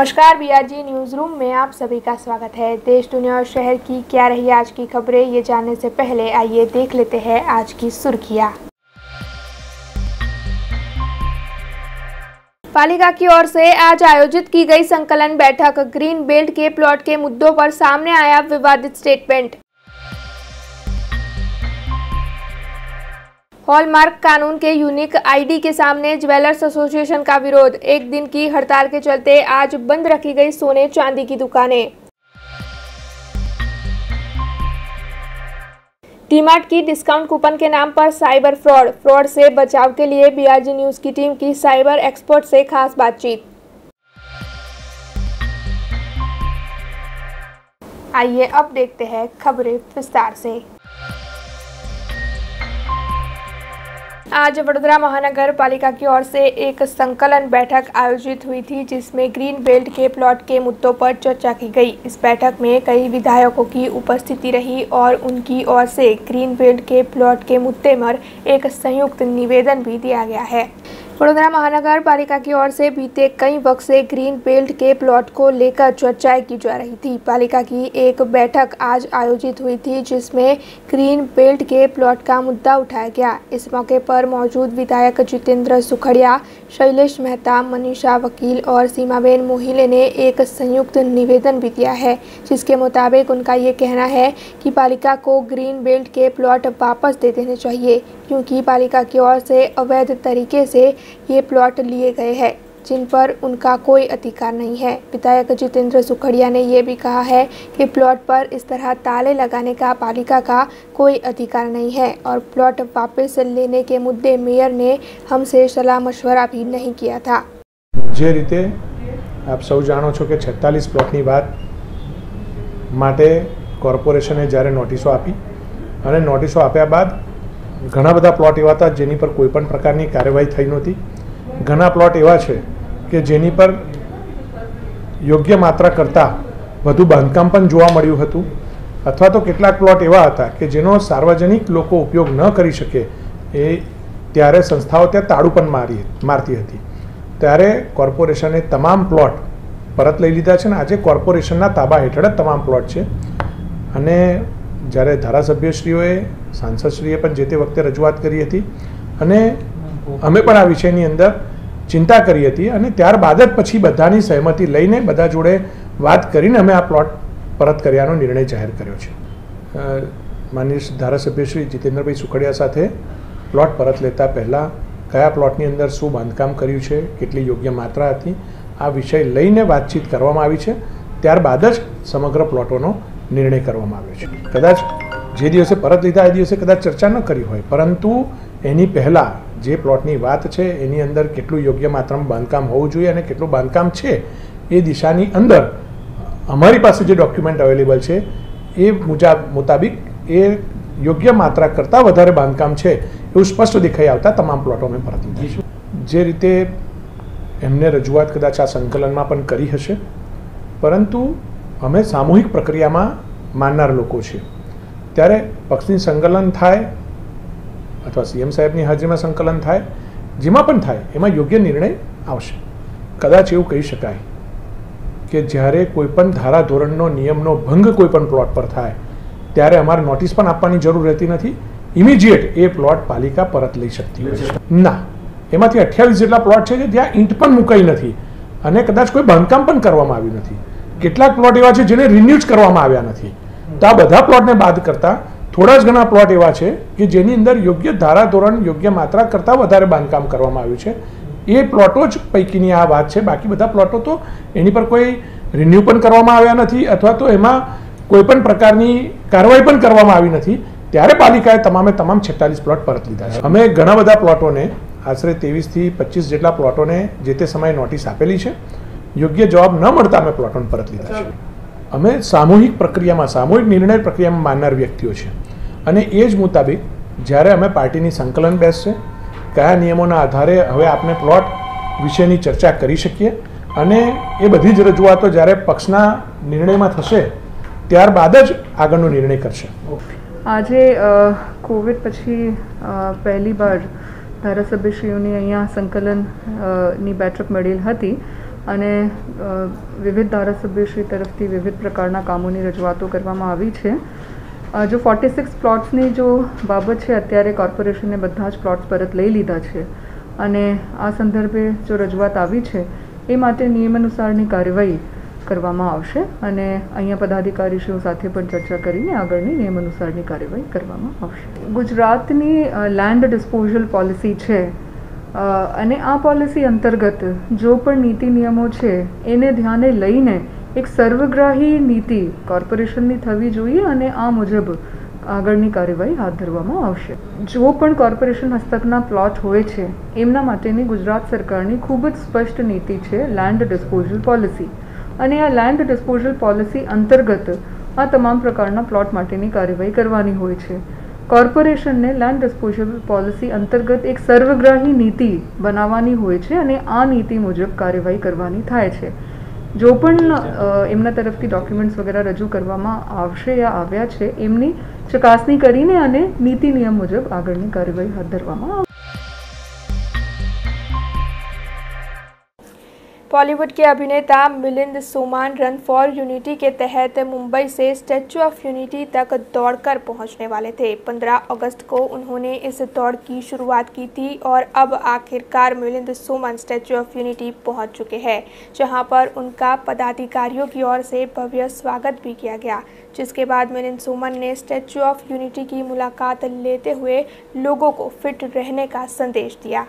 नमस्कार, BRG news room में आप सभी का स्वागत है। देश, दुनिया और शहर की क्या रही आज की खबरें, ये जानने से पहले आइए देख लेते हैं आज की सुर्खियां। पालिका की ओर से आज आयोजित की गई संकलन बैठक। ग्रीन बेल्ट के प्लॉट के मुद्दों पर सामने आया विवादित स्टेटमेंट। हॉलमार्क कानून के यूनिक आईडी के सामने ज्वेलर्स एसोसिएशन का विरोध। एक दिन की हड़ताल के चलते आज बंद रखी गई सोने चांदी की दुकानें। डी-मार्ट की डिस्काउंट कूपन के नाम पर साइबर फ्रॉड से बचाव के लिए बीआरजी न्यूज की टीम की साइबर एक्सपर्ट से खास बातचीत। आइए अब देखते हैं खबरें विस्तार से। आज वडोदरा महानगर पालिका की ओर से एक संकलन बैठक आयोजित हुई थी, जिसमें ग्रीन बेल्ट के प्लॉट के मुद्दों पर चर्चा की गई। इस बैठक में कई विधायकों की उपस्थिति रही और उनकी ओर से ग्रीन बेल्ट के प्लॉट के मुद्दे पर एक संयुक्त निवेदन भी दिया गया है। वडोदरा महानगर पालिका की ओर से बीते कई वक्त से ग्रीन बेल्ट के प्लॉट को लेकर चर्चाएं की जा रही थी। पालिका की एक बैठक आज आयोजित हुई थी, जिसमें ग्रीन बेल्ट के प्लॉट का मुद्दा उठाया गया। इस मौके पर मौजूद विधायक जितेंद्र सुखड़िया, शैलेश मेहता, मनीषा वकील और सीमाबेन मोहिले ने एक संयुक्त निवेदन भी दिया है, जिसके मुताबिक उनका ये कहना है कि पालिका को ग्रीन बेल्ट के प्लॉट वापस दे देने चाहिए, क्योंकि पालिका की ओर से अवैध तरीके से ये प्लॉट लिए गए हैं, जिन पर उनका कोई अधिकार नहीं है। विधायक जितेंद्र सुखड़िया ने यह भी कहा है कि प्लॉट पर इस तरह ताले लगाने का पालिका का कोई अधिकार नहीं है और प्लॉट वापस लेने के मुद्दे मेयर ने हमसे सलाह मशवरा भी नहीं किया था। जे रीते आप सौ जाणो छो कि 46 प्लॉटनी बात माटे कोर्पोरेशने જ્યારે નોટિસો આપી અને નોટિસો આપ્યા બાદ ઘણા બધા પ્લોટ એવા હતા જેની પર કોઈ પણ પ્રકારની કાર્યવાહી થઈ નહોતી। ઘણા પ્લોટ એવા છે કે જેની પર યોગ્ય માત્રા કરતાં વધુ બાંધકામ પણ જોવા મળ્યું હતું, અથવા તો કેટલાક પ્લોટ એવા હતા કે જેનો સાર્વજનિક લોકો ઉપયોગ ન કરી શકે એ ત્યારે સંસ્થાઓ ત્યાં તાળું પણ મારતી હતી। ત્યારે કોર્પોરેશને તમામ પ્લોટ પરત લઈ લીધા છે અને આજે કોર્પોરેશનના તાબા હેઠળ જ તમામ પ્લોટ છે। અને જ્યારે ધારાસભ્યશ્રીઓએ સાંસદશ્રીએ પણ જે તે વખતે રજૂઆત કરી હતી અને અમે પણ આ વિષયની અંદર ચિંતા કરી હતી અને ત્યારબાદ જ પછી બધાની સહમતિ લઈને બધા જોડે વાત કરીને અમે આ પ્લોટ પરત કર્યાનો નિર્ણય જાહેર કર્યો છે। માનનીય ધારાસભ્યશ્રી જીતેન્દ્રભાઈ સુખડિયા સાથે પ્લોટ પરત લેતા પહેલાં કયા પ્લોટની અંદર શું બાંધકામ કર્યું છે, કેટલી યોગ્ય માત્રા હતી, આ વિષય લઈને વાતચીત કરવામાં આવી છે। ત્યારબાદ જ સમગ્ર પ્લોટોનો નિર્ણય કરવામાં આવ્યો છે। કદાચ જે દિવસે પરત લીધા એ દિવસે કદાચ ચર્ચા ન કરી હોય, પરંતુ એની પહેલાં જે પ્લોટની વાત છે એની અંદર કેટલું યોગ્ય માત્રામાં બાંધકામ હોવું જોઈએ અને કેટલું બાંધકામ છે એ દિશાની અંદર અમારી પાસે જે ડોક્યુમેન્ટ અવેલેબલ છે એ મુતાબિક એ યોગ્ય માત્રા કરતાં વધારે બાંધકામ છે એવું સ્પષ્ટ દેખાઈ આવતા તમામ પ્લોટો અમે પરત લીધા છે। જે રીતે એમને રજૂઆત કદાચ આ સંકલનમાં પણ કરી હશે, પરંતુ અમે સામૂહિક પ્રક્રિયામાં માનનાર લોકો છીએ। ત્યારે પક્ષની સંકલન થાય અથવા સીએમ સાહેબની હાજરીમાં સંકલન થાય, જેમાં પણ થાય એમાં યોગ્ય નિર્ણય આવશે। કદાચ એવું કહી શકાય કે જ્યારે કોઈપણ ધારાધોરણનો નિયમનો ભંગ કોઈપણ પ્લોટ પર થાય ત્યારે અમારે નોટિસ પણ આપવાની જરૂર રહેતી નથી, ઇમિડિયેટ એ પ્લોટ પાલિકા પરત લઈ શકતી હોય છે। ના, એમાંથી 28 જેટલા પ્લોટ છે કે જ્યાં ઈંટ પણ મુકાઈ નથી અને કદાચ કોઈ બાંધકામ પણ કરવામાં આવ્યું નથી। કેટલાક પ્લોટ એવા છે જેને રિન્યૂ કરવામાં આવ્યા નથી। તો આ બધા પ્લોટને બાદ કરતાં થોડા જ ઘણા પ્લોટ એવા છે કે જેની અંદર યોગ્ય ધારાધોરણ, યોગ્ય માત્રા કરતાં વધારે બાંધકામ કરવામાં આવ્યું છે। એ પ્લોટો જ પૈકીની આ વાત છે। બાકી બધા પ્લોટો તો એની પર કોઈ રિન્યૂ પણ કરવામાં આવ્યા નથી અથવા તો એમાં કોઈ પણ પ્રકારની કાર્યવાહી પણ કરવામાં આવી નથી। ત્યારે પાલિકાએ તમામ 46 પ્લોટ પરત લીધા છે। અમે ઘણા બધા પ્લોટોને આશરે 23 થી 25 જેટલા પ્લોટોને જે તે સમયે નોટિસ આપેલી છે। યોગ્ય જવાબ ન મળતા અમે પ્લોટોને પરત લીધા છે। અમે સામૂહિક પ્રક્રિયામાં, સામૂહિક નિર્ણય પ્રક્રિયામાં માનનાર વ્યક્તિઓ છે અને એ જ મુતાબિક જ્યારે અમે પાર્ટીની સંકલન બેસશે, કયા નિયમોના આધારે હવે આપણે પ્લોટ વિશેની ચર્ચા કરી શકીએ અને એ બધી જ રજૂઆતો જ્યારે પક્ષના નિર્ણયમાં થશે ત્યારબાદ જ આગળનો નિર્ણય કરશે। આજે કોવિડ પછી પહેલી વાર ધારાસભ્યશ્રીઓની અહીંયા સંકલનની બેઠક મળેલ હતી અને વિવિધ ધારાસભ્યશ્રી તરફથી વિવિધ પ્રકારના કામોની રજૂઆતો કરવામાં આવી છે. જો 46 પ્લોટ્સની જો બાબત છે, અત્યારે કોર્પોરેશને બધા જ પ્લોટ્સ પરત લઈ લીધા છે અને આ સંદર્ભે જો રજૂઆત આવી છે એ માટે નિયમાનુસારની કાર્યવાહી કરવામાં આવશે અને અહીંયા પદાધિકારીશ્રીઓ સાથે પણ ચર્ચા કરીને આગળની નિયમાનુસારની કાર્યવાહી કરવામાં આવશે. ગુજરાતની લેન્ડ ડિસ્પોઝલ પોલિસી છે અને આ પોલિસી અંતર્ગત જો પણ નીતિ નિયમો છે એને ધ્યાને લઈને એક સર્વગ્રાહી નીતિ કોર્પોરેશનની થવી જોઈએ અને આ મુજબ આગળની કાર્યવાહી હાથ ધરવામાં આવશે. જો પણ કોર્પોરેશન હસ્તકના પ્લોટ હોય છે એમના માટેની ગુજરાત સરકારની ખૂબ જ સ્પષ્ટ નીતિ છે લેન્ડ ડિસ્પોઝલ પોલિસી અને આ લેન્ડ ડિસ્પોઝલ પોલિસી અંતર્ગત આ તમામ પ્રકારના પ્લોટ માટેની કાર્યવાહી કરવાની હોય છે. કોર્પોરેશનને લેન્ડ ડિસ્પોઝલ પોલિસી અંતર્ગત એક સર્વગ્રાહી નીતિ બનાવવાની હોય છે અને આ નીતિ મુજબ કાર્યવાહી કરવાની થાય છે. જો પણ એમના તરફથી ડોક્યુમેન્ટ્સ વગેરે રજૂ કરવામાં આવશે યા આવ્યા છે એમની ચકાસણી કરીને અને નીતિ નિયમ મુજબ આગળની કાર્યવાહી હાથ ધરવામાં આવશે. बॉलीवुड के अभिनेता मिलिंद सोमान रन फॉर यूनिटी के तहत मुंबई से स्टैच्यू ऑफ यूनिटी तक दौड़कर पहुंचने वाले थे. 15 अगस्त को उन्होंने इस दौड़ की शुरुआत की थी और अब आखिरकार मिलिंद सोमान स्टैच्यू ऑफ यूनिटी पहुंच चुके हैं, जहां पर उनका पदाधिकारियों की ओर से भव्य स्वागत भी किया गया, जिसके बाद मिलिंद सोमान ने स्टैच्यू ऑफ यूनिटी की मुलाकात लेते हुए लोगों को फिट रहने का संदेश दिया.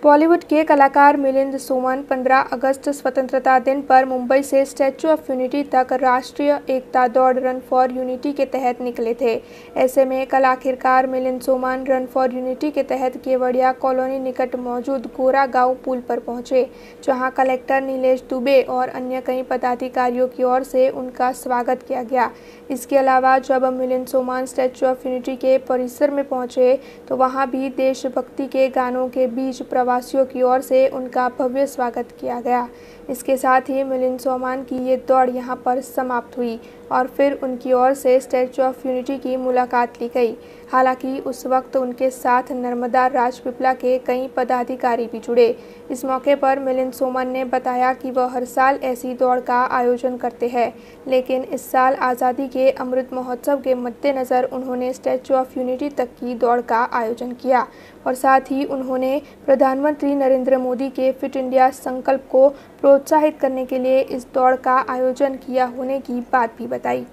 बॉलीवुड के कलाकार मिलिंद सोमान 15 अगस्त स्वतंत्रता दिन पर मुंबई से स्टैच्यू ऑफ यूनिटी तक राष्ट्रीय एकता दौड़ रन फॉर यूनिटी के तहत निकले थे. ऐसे में कल आखिरकार मिलिंद सोमान रन फॉर यूनिटी के तहत केवड़िया कॉलोनी निकट मौजूद गोरा गांव पुल पर पहुंचे, जहां कलेक्टर नीलेश दुबे और अन्य कई पदाधिकारियों की ओर से उनका स्वागत किया गया. इसके अलावा जब मिलिंद सोमान स्टैच्यू ऑफ यूनिटी के परिसर में पहुंचे तो वहां भी देशभक्ति के गानों के बीच प्रवासियों की ओर से उनका भव्य स्वागत किया गया. इसके साथ ही मिलिंद सोमान की ये दौड़ यहां पर समाप्त हुई और फिर उनकी ओर से स्टैच्यू ऑफ यूनिटी की मुलाकात ली गई. हालांकि उस वक्त उनके साथ नर्मदा राजपीपला के कई पदाधिकारी भी जुड़े. इस मौके पर मिलिंद सोमान ने बताया कि वह हर साल ऐसी दौड़ का आयोजन करते हैं, लेकिन इस साल आज़ादी के अमृत महोत्सव के मद्देनज़र उन्होंने स्टैच्यू ऑफ यूनिटी तक की दौड़ का आयोजन किया और साथ ही उन्होंने प्रधानमंत्री नरेंद्र मोदी के फिट इंडिया संकल्प को प्रोत्साहित करने के लिए इस दौड़ का आयोजन किया होने की बात भी बताई.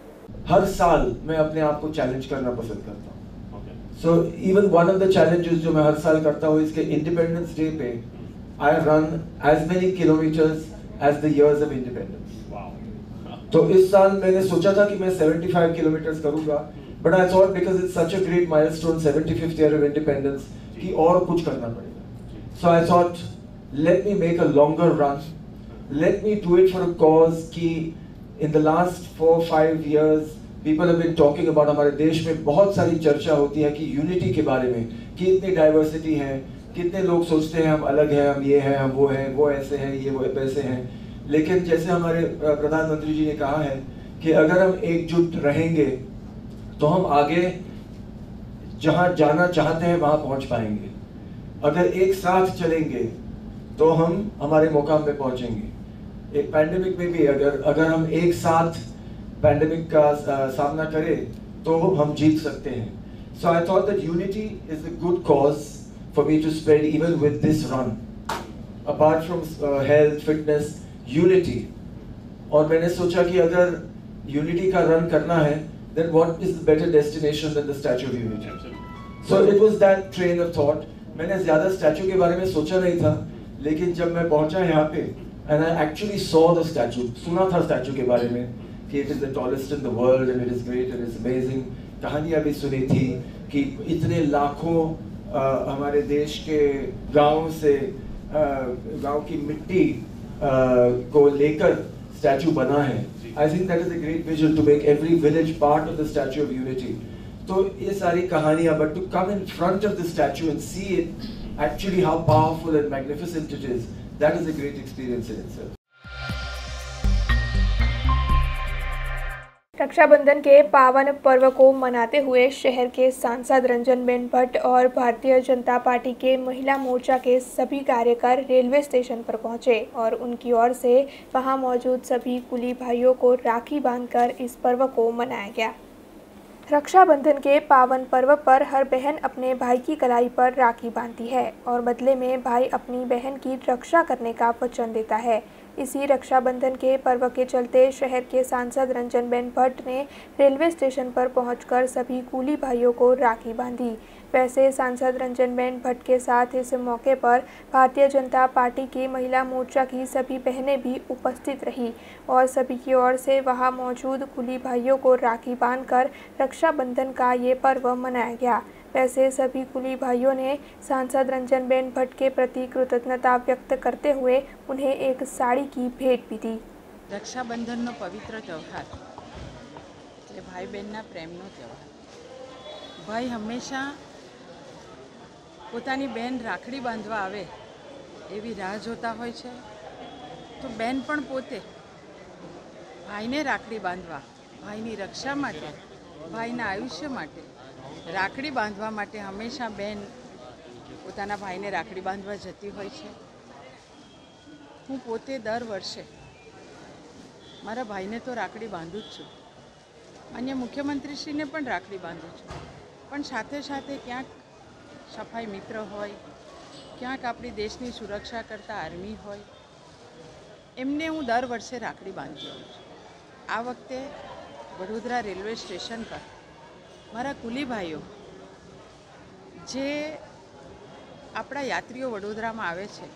हर साल मैं अपने आप को चैलेंज करना पसंद करता हूँ. So even one of the challenges जो मैं हर साल करता हूँ इसके इंडिपेंडेंस डे पे I run as many kilometres as the years of independence. तो इस साल मैंने सोचा था कि मैं 75 किलोमीटर्स करूंगा, but I thought because it's such a great milestone 75th year of independence कि और कुछ करना पड़ेगा. So I thought let me make a longer run, let me do it for a cause कि in the last 4-5 years people have been talking about हमारे देश में बहुत सारी चर्चा होती है कि यूनिटी के बारे में कि इतनी डाइवर्सिटी है, कितने लोग सोचते हैं हम अलग हैं, हम ये हैं, हम वो हैं, वो ऐसे हैं, ये वो वैसे हैं. लेकिन जैसे हमारे प्रधानमंत्री जी ने कहा है कि अगर हम एकजुट रहेंगे तो हम आगे जहाँ जाना चाहते हैं वहाँ पहुँच पाएंगे. अगर एक साथ चलेंगे तो हम हमारे मुकाम पे पहुंचेंगे. एक पैंडेमिक में भी अगर हम एक साथ पैंडेमिक का सामना करें तो हम जीत सकते हैं. So I thought that unity is a good cause for me to spread even with this run. Apart from health fitness unity. और मैंने सोचा कि अगर यूनिटी का रन करना है then what is the better destination than the Statue of Unity. So it was that train of thought. मैंने ज़्यादा स्टैचू के बारे में सोचा नहीं था, लेकिन जब मैं पहुंचा यहाँ पे and I actually saw the statue, सुना था स्टैचू के बारे में कि it is the tallest in the world and it is great and it's amazing. कहानियाँ भी सुनी थी कि इतने लाखों हमारे देश के गांव से गांव की मिट्टी को लेकर स्टैचू बना है. I think that is a great vision to make every village part of the Statue of Unity. तो ये सारी कहानियाँ, but to come in front of the statue and see it actually how powerful and magnificent it is, that is a great experience in itself. Rakshabandhan के पावन पर्व को मनाते हुए शहर के सांसद रंजनबेन भट्ट और भारतीय जनता पार्टी के महिला मोर्चा के सभी कार्यकर रेलवे स्टेशन पर पहुंचे और उनकी ओर से वहां मौजूद सभी कुली भाइयों को राखी बांधकर इस पर्व को मनाया गया। रक्षाबंधन के पावन पर्व पर हर बहन अपने भाई की कलाई पर राखी बांधती है और बदले में भाई अपनी बहन की रक्षा करने का वचन देता है। इसी रक्षाबंधन के पर्व के चलते शहर के सांसद रंजनबेन भट्ट ने रेलवे स्टेशन पर पहुंचकर सभी कुली भाइयों को राखी बांधी। वैसे सांसद रंजनबेन भट्ट के साथ इस मौके पर भारतीय जनता पार्टी की महिला मोर्चा की सभी बहनें भी उपस्थित रही और सभी की ओर से वहां मौजूद कुली भाइयों को राखी बांधकर रक्षाबंधन का ये पर्व मनाया गया। वैसे सभी कुली भाइयों ने सांसद रंजनबेन भट्ट के प्रति कृतज्ञता व्यक्त करते हुए उन्हें एक साड़ी की भेंट भी दी। रक्षाबंधन पवित्र त्यौहार એટલે ભાઈ બહેનના પ્રેમનો त्यौहार। ભાઈ હંમેશા પોતાની બહેન રાખડી બાંધવા આવે એવી રાહ જોતા હોય છે, તો બહેન પણ પોતે ભાઈને રાખડી બાંધવા, ભાઈની રક્ષા માટે, ભાઈના આયુષ્ય માટે રાખડી બાંધવા માટે હંમેશા બેન પોતાના ભાઈને રાખડી બાંધવા જતી હોય છે। હું પોતે દર વર્ષે મારા ભાઈને તો રાખડી બાંધું જ છું, માન્ય મુખ્યમંત્રીશ્રીને પણ રાખડી બાંધું છું, પણ સાથે સાથે ક્યાંક સફાઈ મિત્ર હોય, ક્યાંક આપણી દેશની સુરક્ષા કરતા આર્મી હોય, એમને હું દર વર્ષે રાખડી બાંધતી હોઉં છું। આ વખતે વડોદરા રેલવે સ્ટેશન પર મારા કુલી ભાઈઓ જે આપણા યાત્રીઓ વડોદરામાં આવે છે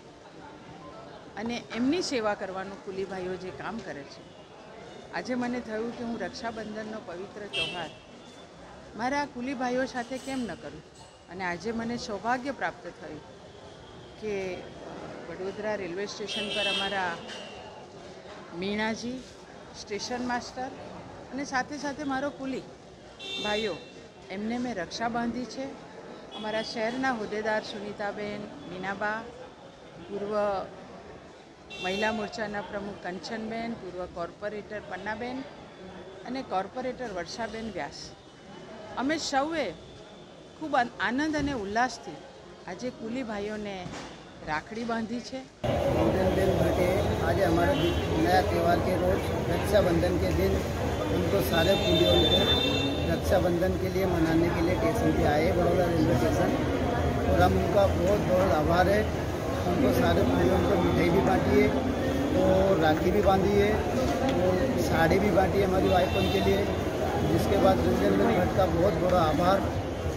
અને એમની સેવા કરવાનું કુલી ભાઈઓ જે કામ કરે છે, આજે મને થયું કે હું રક્ષાબંધનનો પવિત્ર તહેવાર મારા કુલી ભાઈઓ સાથે કેમ ન કરું, અને આજે મને સૌભાગ્ય પ્રાપ્ત થયું કે વડોદરા રેલવે સ્ટેશન પર અમારા મીણાજી સ્ટેશન માસ્ટર અને સાથે સાથે મારો કુલી ભાઈઓ એમને મેં રક્ષા બાંધી છે। અમારા શહેરના હોદ્દેદાર સુનીતાબેન, મીનાબા, પૂર્વ મહિલા મોરચાના પ્રમુખ કંચનબેન, પૂર્વ કોર્પોરેટર પન્નાબેન અને કોર્પોરેટર વર્ષાબેન વ્યાસ, અમે સૌએ ખૂબ આનંદ અને ઉલ્લાસથી આજે કુલી ભાઈઓને રાખડી બાંધી છે। रंजनबेन भट्ट आज हमारा नया त्यौहार के रोज रक्षाबंधन के दिन उनको सारे कुलियों को रक्षाबंधन के लिए मनाने के लिए स्टेशन पे आए, बड़ौदा रेलवे स्टेशन, और हम उनका बहुत बहुत आभार है। उनको सारे कुलियों को मिठाई भी बांटी है और राखी भी बांधी है और साड़ी भी बांटी है हमारी वाइफ के लिए, जिसके बाद रंजनबेन भट्ट का बहुत बड़ा आभार,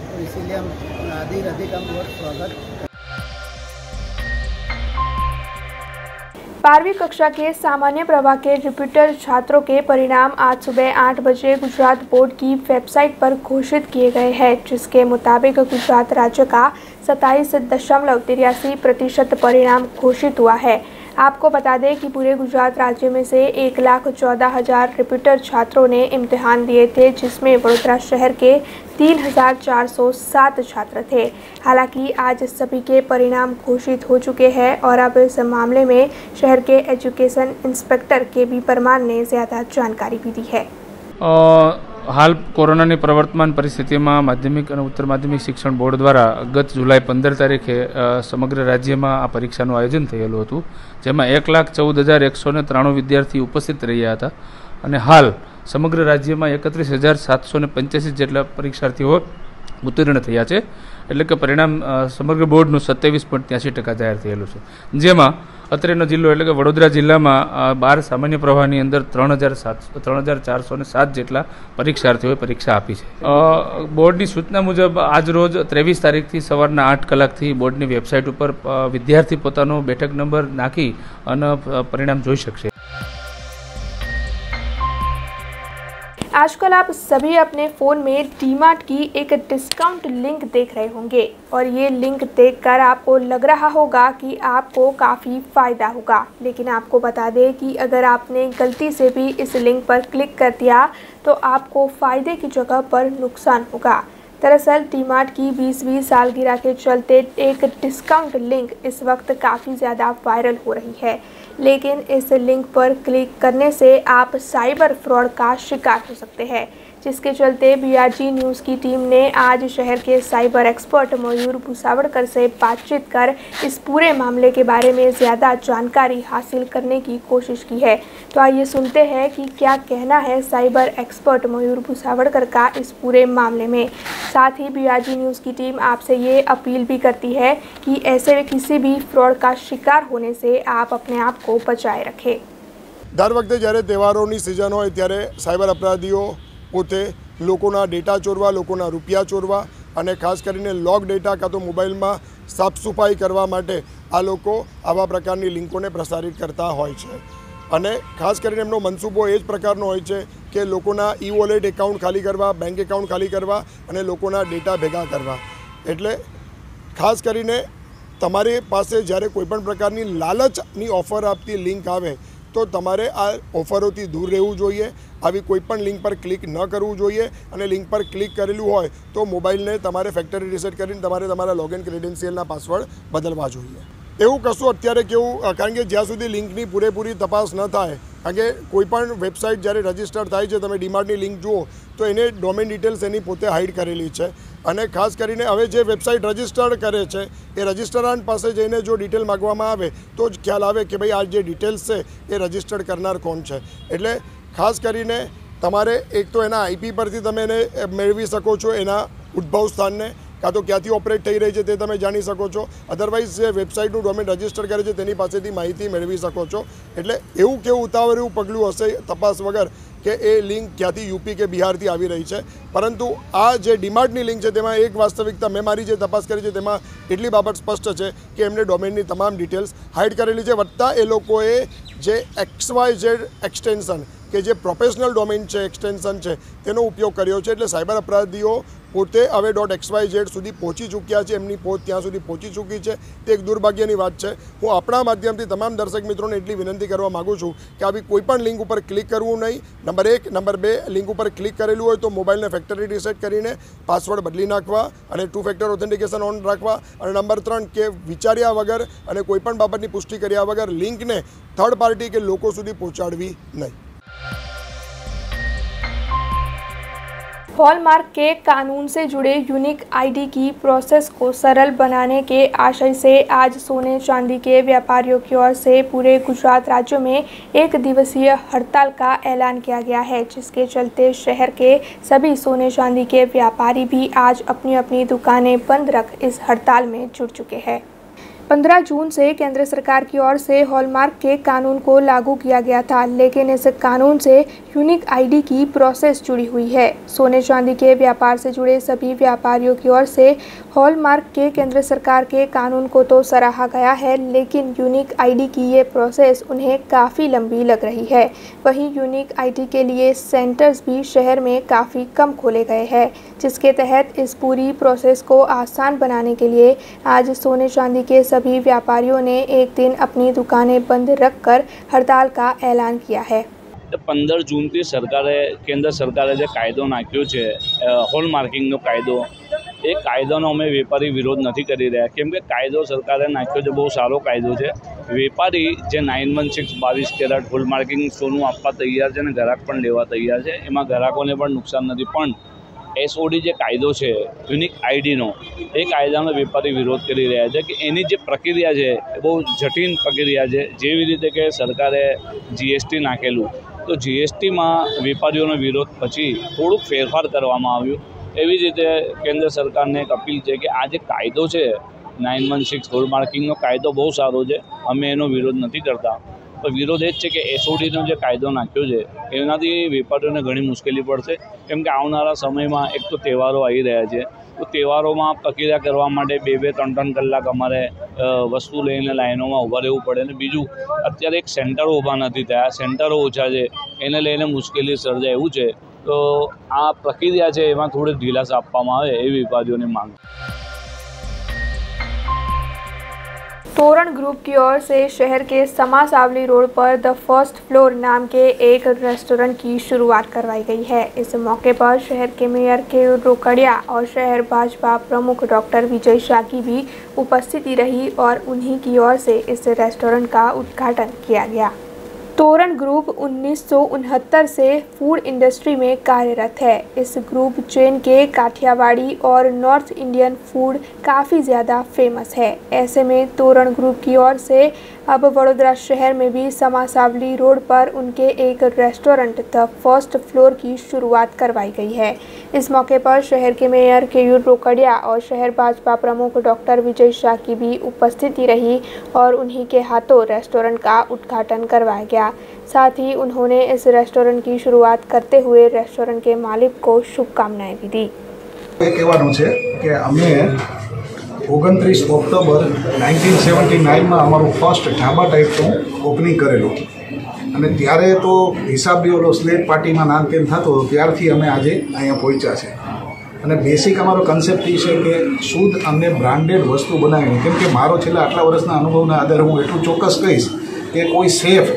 और इसीलिए हम राधे राधे का बहुत स्वागत। 12वीं कक्षा के सामान्य प्रवाह के रिपीटर छात्रों के परिणाम आज सुबह 8 बजे गुजरात बोर्ड की वेबसाइट पर घोषित किए गए हैं, जिसके मुताबिक गुजरात राज्य का 27.83% परिणाम घोषित हुआ है। आपको बता दें कि पूरे गुजरात राज्य में से 1,14,000 रिपीटर छात्रों ने इम्तिहान दिए थे, जिसमें वडोदरा शहर के 3,407 छात्र थे। हालांकि आज सभी के परिणाम घोषित हो चुके हैं और अब इस मामले में शहर के एजुकेशन इंस्पेक्टर के.बी. परमार ने ज़्यादा जानकारी भी दी है। हाल कोरोनाની પ્રવર્તમાન પરિસ્થિતિમાં માધ્યમિક અને ઉત્તર માધ્યમિક શિક્ષણ બોર્ડ દ્વારા ગત જુલાઈ 15 તારીખે સમગ્ર રાજ્યમાં આ પરીક્ષાનું આયોજન થયેલું હતું, જેમાં 1,14,193 વિદ્યાર્થી ઉપસ્થિત રહ્યા હતા અને હાલ સમગ્ર રાજ્યમાં 31,785 જેટલા પરીક્ષાર્થીઓ ઉત્તીર્ણ થયા છે। એટલે કે પરિણામ સમગ્ર બોર્ડનું 27.83% જાહેર થયેલું છે, જેમાં અત્રેનો જિલ્લો એટલે કે વડોદરા જિલ્લામાં 12 સામાન્ય પ્રવાહની અંદર 3,407 જેટલા પરીક્ષાર્થીઓએ પરીક્ષા આપી છે। બોર્ડની સૂચના મુજબ આજ રોજ 23 તારીખથી સવારના 8 કલાકથી બોર્ડની વેબસાઇટ ઉપર વિદ્યાર્થી પોતાનો બેઠક નંબર નાખી અને પરિણામ જોઈ શકશે। आजकल आप सभी अपने फ़ोन में डीमार्ट की एक डिस्काउंट लिंक देख रहे होंगे और ये लिंक देखकर आपको लग रहा होगा कि आपको काफ़ी फ़ायदा होगा, लेकिन आपको बता दें कि अगर आपने गलती से भी इस लिंक पर क्लिक कर दिया तो आपको फ़ायदे की जगह पर नुकसान होगा। दरअसल डीमार्ट की 20वीं सालगिरह के चलते एक डिस्काउंट लिंक इस वक्त काफ़ी ज़्यादा वायरल हो रही है। लेकिन इस लिंक पर क्लिक करने से आप साइबर फ्रॉड का शिकार हो सकते हैं, जिसके चलते BRG न्यूज़ की टीम ने आज शहर के साइबर एक्सपर्ट मयूर भुसावड़कर से बातचीत कर इस पूरे मामले के बारे में ज़्यादा जानकारी हासिल करने की कोशिश की है। तो आइए सुनते हैं कि क्या कहना है साइबर एक्सपर्ट मयूर भुसावड़कर का इस पूरे मामले में। साथ ही BRG न्यूज़ की टीम आपसे ये अपील भी करती है कि ऐसे किसी भी फ्रॉड का शिकार होने से आप अपने आप को बचाए रखें। दर वखते જ્યારે તહેવારોની સિઝન હોય ત્યારે સાયબર અપરાધીઓ પોતે લોકોના ડેટા ચોરવા, લોકોના રૂપિયા ચોરવા અને ખાસ કરીને લોક ડેટા કાં તો મોબાઈલમાં સાફ સફાઈ કરવા માટે આ લોકો આવા પ્રકારની લિંકોને પ્રસારિત કરતા હોય છે અને ખાસ કરીને એમનો મનસૂબો એ જ પ્રકારનો હોય છે કે લોકોના ઈ-વોલેટ એકાઉન્ટ ખાલી કરવા, બેંક એકાઉન્ટ ખાલી કરવા અને લોકોના ડેટા ભેગા કરવા। એટલે ખાસ કરીને તમારી પાસે જ્યારે કોઈપણ પ્રકારની લાલચની ઓફર આપતી લિંક આવે તો તમારે આ ઓફરોથી દૂર રહેવું જોઈએ। આવી કોઈપણ લિંક પર ક્લિક ન કરવું જોઈએ અને લિંક પર ક્લિક કરેલું હોય તો મોબાઈલને તમારે ફેક્ટરી રીસેટ કરીને તમારે તમારા લોગિન ક્રેડેન્શિયલના પાસવર્ડ બદલવા જોઈએ। એવું કશું અત્યારે કેવું, કારણ કે જ્યાં સુધી લિંકની પૂરેપૂરી તપાસ ન થાય, કારણ કે કોઈપણ વેબસાઇટ જ્યારે રજિસ્ટર થાય છે, તમે ડીમાર્ટની લિંક જુઓ તો એને ડોમેન ડિટેલ્સ એની પોતે હાઇડ કરેલી છે અને ખાસ કરીને હવે જે વેબસાઇટ રજિસ્ટર કરે છે એ રજિસ્ટરાન્ટ પાસે જઈને જો ડિટેલ માગવામાં આવે તો જ ખ્યાલ આવે કે ભાઈ આ જે ડિટેલ્સ છે એ રજિસ્ટર્ડ કરનાર કોણ છે। એટલે ખાસ કરીને તમારે એક તો એના IP પરથી તમે એને મેળવી શકો છો, એના ઉદ્ભવ સ્થાનને, કાં તો ક્યાંથી ઓપરેટ થઈ રહી છે તે તમે જાણી શકો છો। અધરવાઇઝ જે વેબસાઇટનું ડોમેન રજિસ્ટર કરે છે તેની પાસેથી માહિતી મેળવી શકો છો। એટલે એવું કેવું ઉતાવળું પગલું હશે તપાસ વગર કે એ લિંક ક્યાંથી UP કે બિહારથી આવી રહી છે, પરંતુ આ જે ડીમાર્ટની લિંક છે તેમાં એક વાસ્તવિકતા મેં મારી જે તપાસ કરી છે તેમાં એટલી બાબત સ્પષ્ટ છે કે એમને ડોમેનની તમામ ડિટેલ્સ હાઇડ કરેલી છે, વત્તા એ લોકોએ જે XYZ એક્સટેન્શન કે જે પ્રોફેશનલ ડોમેન છે, એક્સટેન્શન છે, તેનો ઉપયોગ કર્યો છે। એટલે સાયબર અપરાધીઓ પોતે હવે .xyz સુધી પહોંચી ચૂક્યા છે, એમની પહોંચ ત્યાં સુધી પહોંચી ચૂકી છે। તે એક દુર્ભાગ્યની વાત છે। હું આપણા માધ્યમથી તમામ દર્શક મિત્રોને એટલી વિનંતી કરવા માગું છું કે આવી કોઈપણ લિંક ઉપર ક્લિક કરવું નહીં। નંબર 1, નંબર 2, લિંક ઉપર ક્લિક કરેલું હોય તો મોબાઈલને ફેક્ટરી રીસેટ કરીને પાસવર્ડ બદલી નાખવા અને 2 ફેક્ટર ઓથેન્ટિકેશન ઓન રાખવા અને નંબર 3 કે વિચાર્યા વગર અને કોઈપણ બાબતની પુષ્ટિ કર્યા વગર લિંકને થર્ડ પાર્ટી કે લોકો સુધી પહોંચાડવી નહીં। हॉलमार्क के कानून से जुड़े यूनिक आईडी की प्रोसेस को सरल बनाने के आशय से आज सोने चांदी के व्यापारियों की ओर से पूरे गुजरात राज्य में 1 दिवसीय हड़ताल का ऐलान किया गया है, जिसके चलते शहर के सभी सोने चांदी के व्यापारी भी आज अपनी अपनी दुकानें बंद रख इस हड़ताल में जुट चुके हैं। 15 जून से केंद्र सरकार की ओर से हॉलमार्क के कानून को लागू किया गया था, लेकिन इस कानून से यूनिक आईडी की प्रोसेस जुड़ी हुई है। सोने चांदी के व्यापार से जुड़े सभी व्यापारियों की ओर से हॉलमार्क के केंद्र सरकार के कानून को तो सराहा गया है, लेकिन यूनिक आईडी की ये प्रोसेस उन्हें काफ़ी लंबी लग रही है। वहीं यूनिक आईडी के लिए सेंटर्स भी शहर में काफ़ी कम खोले गए हैं, जिसके तहत इस पूरी प्रोसेस को आसान बनाने के लिए आज सोने चांदी के सभी व्यापारियों ने एक दिन अपनी दुकानें बंद रखकर हड़ताल का ऐलान किया है। 15 जूनથી કેન્દ્ર સરકારે જે કાયદો નાખ્યો છે હોલમાર્કિંગનો કાયદો, એ કાયદાનો અમે વેપારી વિરોધ નથી કરી રહ્યા, કેમ કે કાયદો સરકારે નાખ્યો છે, બહુ સારો કાયદો છે। વેપારી જે 916 22 કેરેટ હોલમાર્કિંગ સોનું આપવા તૈયાર છે અને ગ્રાહક પણ લેવા તૈયાર છે, એમાં ગ્રાહકોને પણ નુકસાન નથી। પણ SOD જે કાયદો છે યુનિક આઈડીનો, એ કાયદાનો વેપારી વિરોધ કરી રહ્યા છે કે એની જે પ્રક્રિયા છે એ બહુ જટિલ પ્રક્રિયા છે। જેવી રીતે કે સરકારે GST નાખેલું, તો GSTમાં વેપારીઓનો વિરોધ પછી થોડુંક ફેરફાર કરવામાં આવ્યું। એવી રીતે કેન્દ્ર સરકારને એક અપીલ છે કે આ જે કાયદો છે 916 હોલમાર્કિંગનો કાયદો બહુ સારો છે, અમે એનો વિરોધ નથી કરતા, પણ વિરોધ એ જ છે કે SODનો જે કાયદો નાખ્યો છે એનાથી વેપારીઓને ઘણી મુશ્કેલી પડશે, કેમ કે આવનારા સમયમાં એક તો તહેવારો આવી રહ્યા છે, તો તહેવારોમાં પ્રક્રિયા કરવા માટે 2-2, 3-3 કલાક અમારે વસ્તુ લઈને લાઈનોમાં ઊભા રહેવું પડે। અને બીજું અત્યારે એક સેન્ટરો ઊભા નથી થયા, સેન્ટરો ઓછા છે, એને લઈને મુશ્કેલી સર્જાય એવું છે। તો આ પ્રક્રિયા છે એમાં થોડી ઢીલાસ આપવામાં આવે એવી વેપારીઓની માંગ। तोरण ग्रुप की ओर से शहर के समा सावली रोड पर द फर्स्ट फ्लोर नाम के एक रेस्टोरेंट की शुरुआत करवाई गई है। इस मौके पर शहर के मेयर केयूर रोकड़िया और शहर भाजपा प्रमुख डॉक्टर विजय शाह की भी उपस्थिति रही और उन्हीं की ओर से इस रेस्टोरेंट का उद्घाटन किया गया। तोरण ग्रुप 1969 से फूड इंडस्ट्री में कार्यरत है। इस ग्रुप चेन के काठियावाड़ी और नॉर्थ इंडियन फूड काफ़ी ज़्यादा फेमस है। ऐसे में तोरण ग्रुप की ओर से अब वडोदरा शहर में भी समा सावली रोड पर उनके एक रेस्टोरेंट द फर्स्ट फ्लोर की शुरुआत करवाई गई है। इस मौके पर शहर के मेयर केयूर रोकड़िया और शहर भाजपा प्रमुख डॉक्टर विजय शाह की भी उपस्थिति रही और उन्हीं के हाथों रेस्टोरेंट का उद्घाटन करवाया गया। साथ ही उन्होंने इस रेस्टोरेंट की शुरुआत करते हुए रेस्टोरेंट के मालिक को शुभकामनाएं भी दी। કહેવાનું છે કે અમે 29 ઓક્ટોબર 1979 માં અમારું ફર્સ્ટ ઢાબા ટાઈપનું ઓપનિંગ કરેલું અને ત્યારે તો હિસાબ બી ઓલો સ્લેટ પાર્ટીમાં નામ તેમ થતો ત્યારથી અમે આજે અહીંયા પહોંચ્યા છે અને બેસિક અમારો કન્સેપ્ટ એ છે કે શુદ્ધ અને બ્રાન્ડેડ વસ્તુ બનાવીને, કેમ કે મારો છેલ્લા આટલા વર્ષના અનુભવના આધારે હું એટલું ચોક્કસ કહીશ કે કોઈ શેફ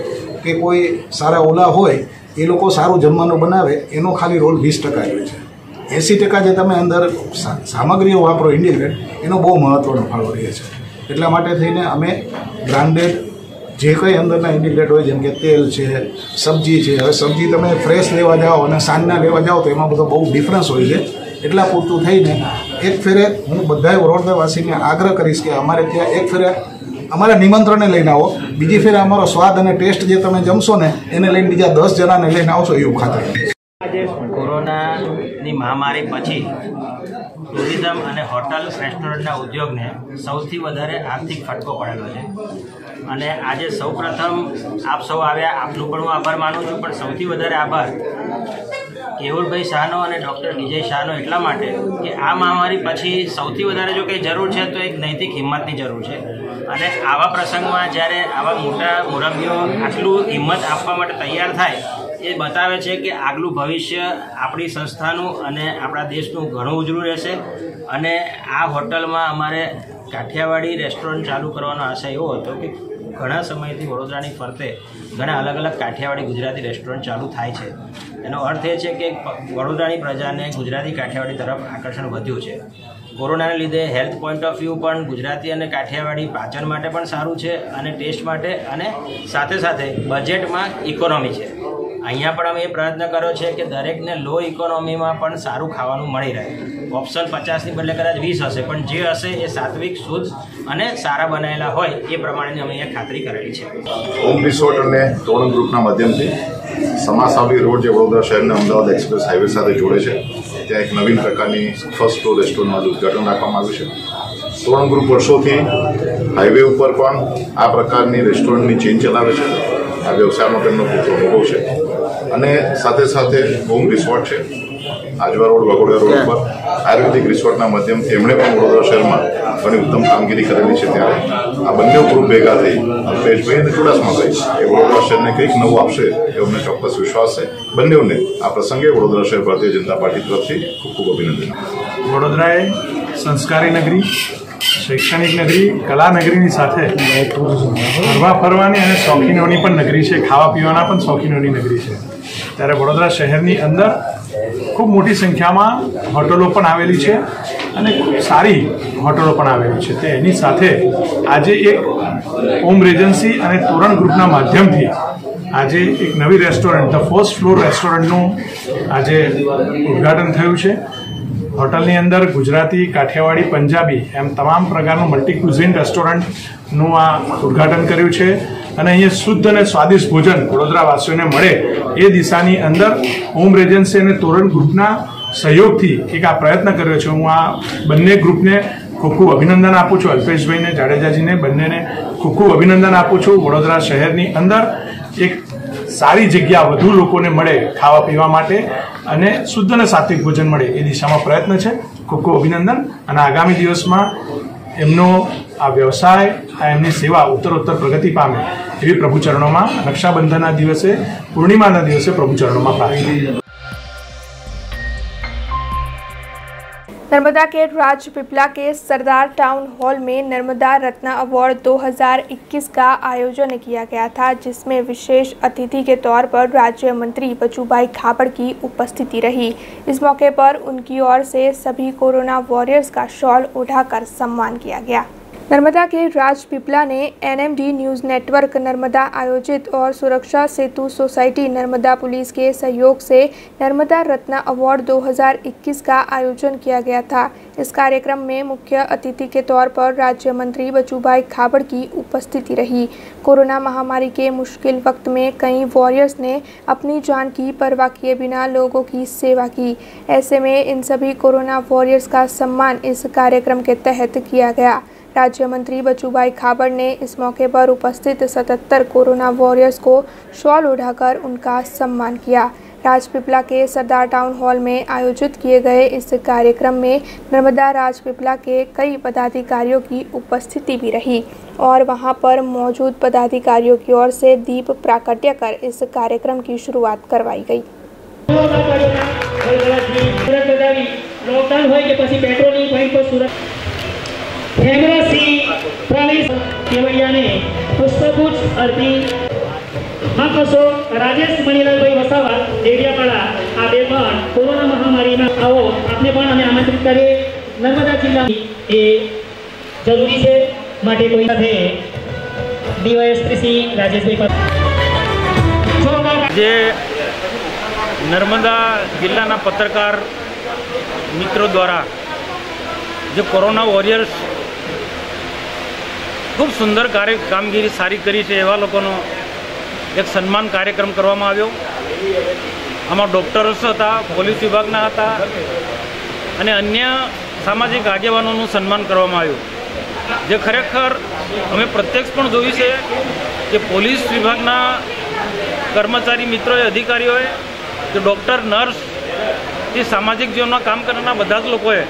કે કોઈ સારા ઓલા હોય એ લોકો સારું જમવાનું બનાવે એનો ખાલી રોલ 20% હોય છે। 80% જે તમે અંદર સામગ્રીઓ વાપરો ઇન્ડિગ્રેટ એનો બહુ મહત્ત્વનો ફાળો રહે છે। એટલા માટે થઈને અમે બ્રાન્ડેડ જે કંઈ અંદરના ઇન્ડિગ્રેટ હોય જેમ કે તેલ છે, સબ્જી છે, હવે સબ્જી તમે ફ્રેશ લેવા જાઓ અને સાંજના લેવા જાઓ તો એમાં બધો બહુ ડિફરન્સ હોય છે। એટલા પૂરતું થઈને એક ફેરે હું બધાય વડોદરાવાસીને આગ્રહ કરીશ કે અમારે ત્યાં એક ફેરે અમારા નિમંત્રણને લઈને આવો, બીજી ફેરે અમારો સ્વાદ અને ટેસ્ટ જે તમે જમશો ને એને લઈને બીજા 10 જણાને લઈને આવશો એવું ખાતર। કોરોનાની મહામારી પછી ટુરિઝમ અને હોટલ રેસ્ટોરન્ટના ઉદ્યોગને સૌથી વધારે આર્થિક ફટકો પડેલો છે અને આજે સૌપ્રથમ આપ સૌ આવ્યા, આપનું પણ હું આભાર માનું છું, પણ સૌથી વધારે આભાર કેવુરભાઈ શાહનો અને ડૉક્ટર વિજય શાહનો એટલા માટે કે આ મહામારી પછી સૌથી વધારે જો કંઈ જરૂર છે તો એક નૈતિક હિંમતની જરૂર છે અને આવા પ્રસંગમાં જ્યારે આવા મોટા મુરબ્બીઓ આટલું હિંમત આપવા માટે તૈયાર થાય એ બતાવે છે કે આગલું ભવિષ્ય આપણી સંસ્થાનું અને આપણા દેશનું ઘણું ઉજળું રહેશે। અને આ હોટલમાં અમારે કાઠિયાવાડી રેસ્ટોરન્ટ ચાલુ કરવાનો આશય એવો હતો કે ઘણા સમયથી વડોદરાની ફરતે ઘણા અલગ અલગ કાઠિયાવાડી ગુજરાતી રેસ્ટોરન્ટ ચાલુ થાય છે। એનો અર્થ એ છે કે વડોદરાની પ્રજાને ગુજરાતી કાઠિયાવાડી તરફ આકર્ષણ વધ્યું છે। કોરોનાને લીધે હેલ્થ પોઈન્ટ ઓફ વ્યૂ પણ ગુજરાતી અને કાઠિયાવાડી પાચન માટે પણ સારું છે અને ટેસ્ટ માટે, અને સાથે સાથે બજેટમાં ઇકોનોમી છે। અહીંયા પણ અમે એ પ્રયત્ન કર્યો છે કે દરેકને લો ઇકોનોમીમાં પણ સારું ખાવાનું મળી રહે। ઓપ્શન 50ની બદલે કદાચ 20 હશે, પણ જે હશે એ સાત્વિક, શુદ્ધ અને સારા બનાવેલા હોય એ પ્રમાણેની અમે અહીંયા ખાતરી કરેલી છે। હોમ રિસોર્ટ અને તોરણ ગ્રુપના માધ્યમથી સમા સાવલી રોડ જે વડોદરા શહેરને અમદાવાદ એક્સપ્રેસ હાઈવે સાથે જોડે છે ત્યાં એક નવીન પ્રકારની ફર્સ્ટ ફ્લોર રેસ્ટોરન્ટનું ઉદ્ઘાટન રાખવામાં આવ્યું છે। તોરણ ગ્રુપ વર્ષોથી હાઈવે ઉપર પણ આ પ્રકારની રેસ્ટોરન્ટની ચેઇન ચલાવે છે। આ વ્યવસાયનો તેમનો પૂરતો અનુભવ છે અને સાથે સાથે હોમ રિસોર્ટ છે આજવા રોડ, વાઘોડિયા રોડ પર આયુર્વેદિક રિસોર્ટના માધ્યમથી એમણે પણ વડોદરા શહેરમાં ઘણી ઉત્તમ કામગીરી કરેલી છે। ત્યારે આ બંને ગ્રુપ ભેગા થઈ અલ્પેશભાઈ અને ચુડાસમાભાઈ એ વડોદરા શહેરને કંઈક નવું આપશે એ અમને ચોક્કસ વિશ્વાસ છે। બંનેઓને આ પ્રસંગે વડોદરા શહેર ભારતીય જનતા પાર્ટી તરફથી ખૂબ ખૂબ અભિનંદન। વડોદરા એ સંસ્કારી નગરી, શૈક્ષણિક નગરી, કલા નગરીની સાથે હરવા ફરવાની અને શોખીનોની પણ નગરી છે, ખાવા પીવાના પણ શોખીનોની નગરી છે। ત્યારે વડોદરા શહેરની અંદર ખૂબ મોટી સંખ્યામાં હોટલો પણ આવેલી છે અને ખૂબ સારી હોટલો પણ આવેલી છે। તે એની સાથે આજે એક હોમ રેજન્સી અને તોરણ ગ્રુપના માધ્યમથી આજે એક નવી રેસ્ટોરન્ટ ધ ફર્સ્ટ ફ્લોર રેસ્ટોરન્ટનું આજે ઉદ્ઘાટન થયું છે। હોટલની અંદર ગુજરાતી, કાઠિયાવાડી, પંજાબી એમ તમામ પ્રકારનું મલ્ટી ક્યુઝિન રેસ્ટોરન્ટનું આ ઉદ્ઘાટન કર્યું છે અને અહીંયા શુદ્ધ અને સ્વાદિષ્ટ ભોજન વડોદરાવાસીઓને મળે એ દિશાની અંદર હોમ રેજન્સી અને તોરણ ગ્રુપના સહયોગથી એક આ પ્રયત્ન કર્યો છે। હું આ બંને ગ્રુપને ખૂબ ખૂબ અભિનંદન આપું છું, અલ્પેશભાઈને, જાડેજાજીને બંનેને ખૂબ ખૂબ અભિનંદન આપું છું। વડોદરા શહેરની અંદર એક સારી જગ્યા વધુ લોકોને મળે ખાવા પીવા માટે અને શુદ્ધ અને સાત્વિક ભોજન મળે એ દિશામાં પ્રયત્ન છે। ખૂબ ખૂબ અભિનંદન અને આગામી દિવસમાં એમનો આ વ્યવસાય, આ એમની સેવા ઉત્તરોત્તર પ્રગતિ પામે એવી પ્રભુચરણોમાં રક્ષાબંધનના દિવસે, પૂર્ણિમાના દિવસે પ્રભુચરણોમાં પ્રાર્થના। नर्मदा के राजपीपला के सरदार टाउन हॉल में नर्मदा रत्न अवार्ड 2021 का आयोजन किया गया था, जिसमें विशेष अतिथि के तौर पर राज्य मंत्री बचूभाई खाबड़ की उपस्थिति रही। इस मौके पर उनकी ओर से सभी कोरोना वॉरियर्स का शॉल उठाकर सम्मान किया गया। नर्मदा के राजपीपला ने एनएमडी न्यूज़ नेटवर्क नर्मदा आयोजित और सुरक्षा सेतु सोसाइटी नर्मदा पुलिस के सहयोग से नर्मदा रत्न अवार्ड 2021 का आयोजन किया गया था। इस कार्यक्रम में मुख्य अतिथि के तौर पर राज्य मंत्री बचूभाई खाबड़ की उपस्थिति रही। कोरोना महामारी के मुश्किल वक्त में कई वॉरियर्स ने अपनी जान की परवाह किए बिना लोगों की सेवा की। ऐसे में इन सभी कोरोना वॉरियर्स का सम्मान इस कार्यक्रम के तहत किया गया। राज्य मंत्री बचूभाई खाबड़ ने इस मौके पर उपस्थित 77 कोरोना वॉरियर्स को शॉल उठाकर उनका सम्मान किया। राजपीपला के सरदार टाउन हॉल में आयोजित किए गए इस कार्यक्रम में नर्मदा राजपीपला के कई पदाधिकारियों की उपस्थिति भी रही और वहां पर मौजूद पदाधिकारियों की ओर से दीप प्राकट्य कर इस कार्यक्रम की शुरुआत करवाई गई। राजेश मणिलालभाई वसावा डेडियापाड़ा आ बे पण कोरोना महामारी में आओ आपने पण हमें आमंत्रित करे। नर्मदा जिला ए जरूरी है माटे कोई साथे डीवायएसपी श्री राजेशभाई जे नर्मदा जिल्लाना पत्रकार मित्रों द्वारा जो कोरोना वॉरियर्स खूब सुंदर कामगीरी सारी करी है एवा लोकोनो एक सन्मान कार्यक्रम करवामां आव्यो। आमां डॉक्टर्स हता, पोलीस विभागना हता अने अन्य सामाजिक आगेवानोनुं सन्मान करवामां आव्युं। जे खरेखर अमे प्रत्यक्ष पण जोयुं छे कि पोलीस विभागना कर्मचारी मित्रोए, अधिकारीओए कि डॉक्टर, नर्स कि सामाजिक जीवनमां काम करनारा बधा ज लोकोए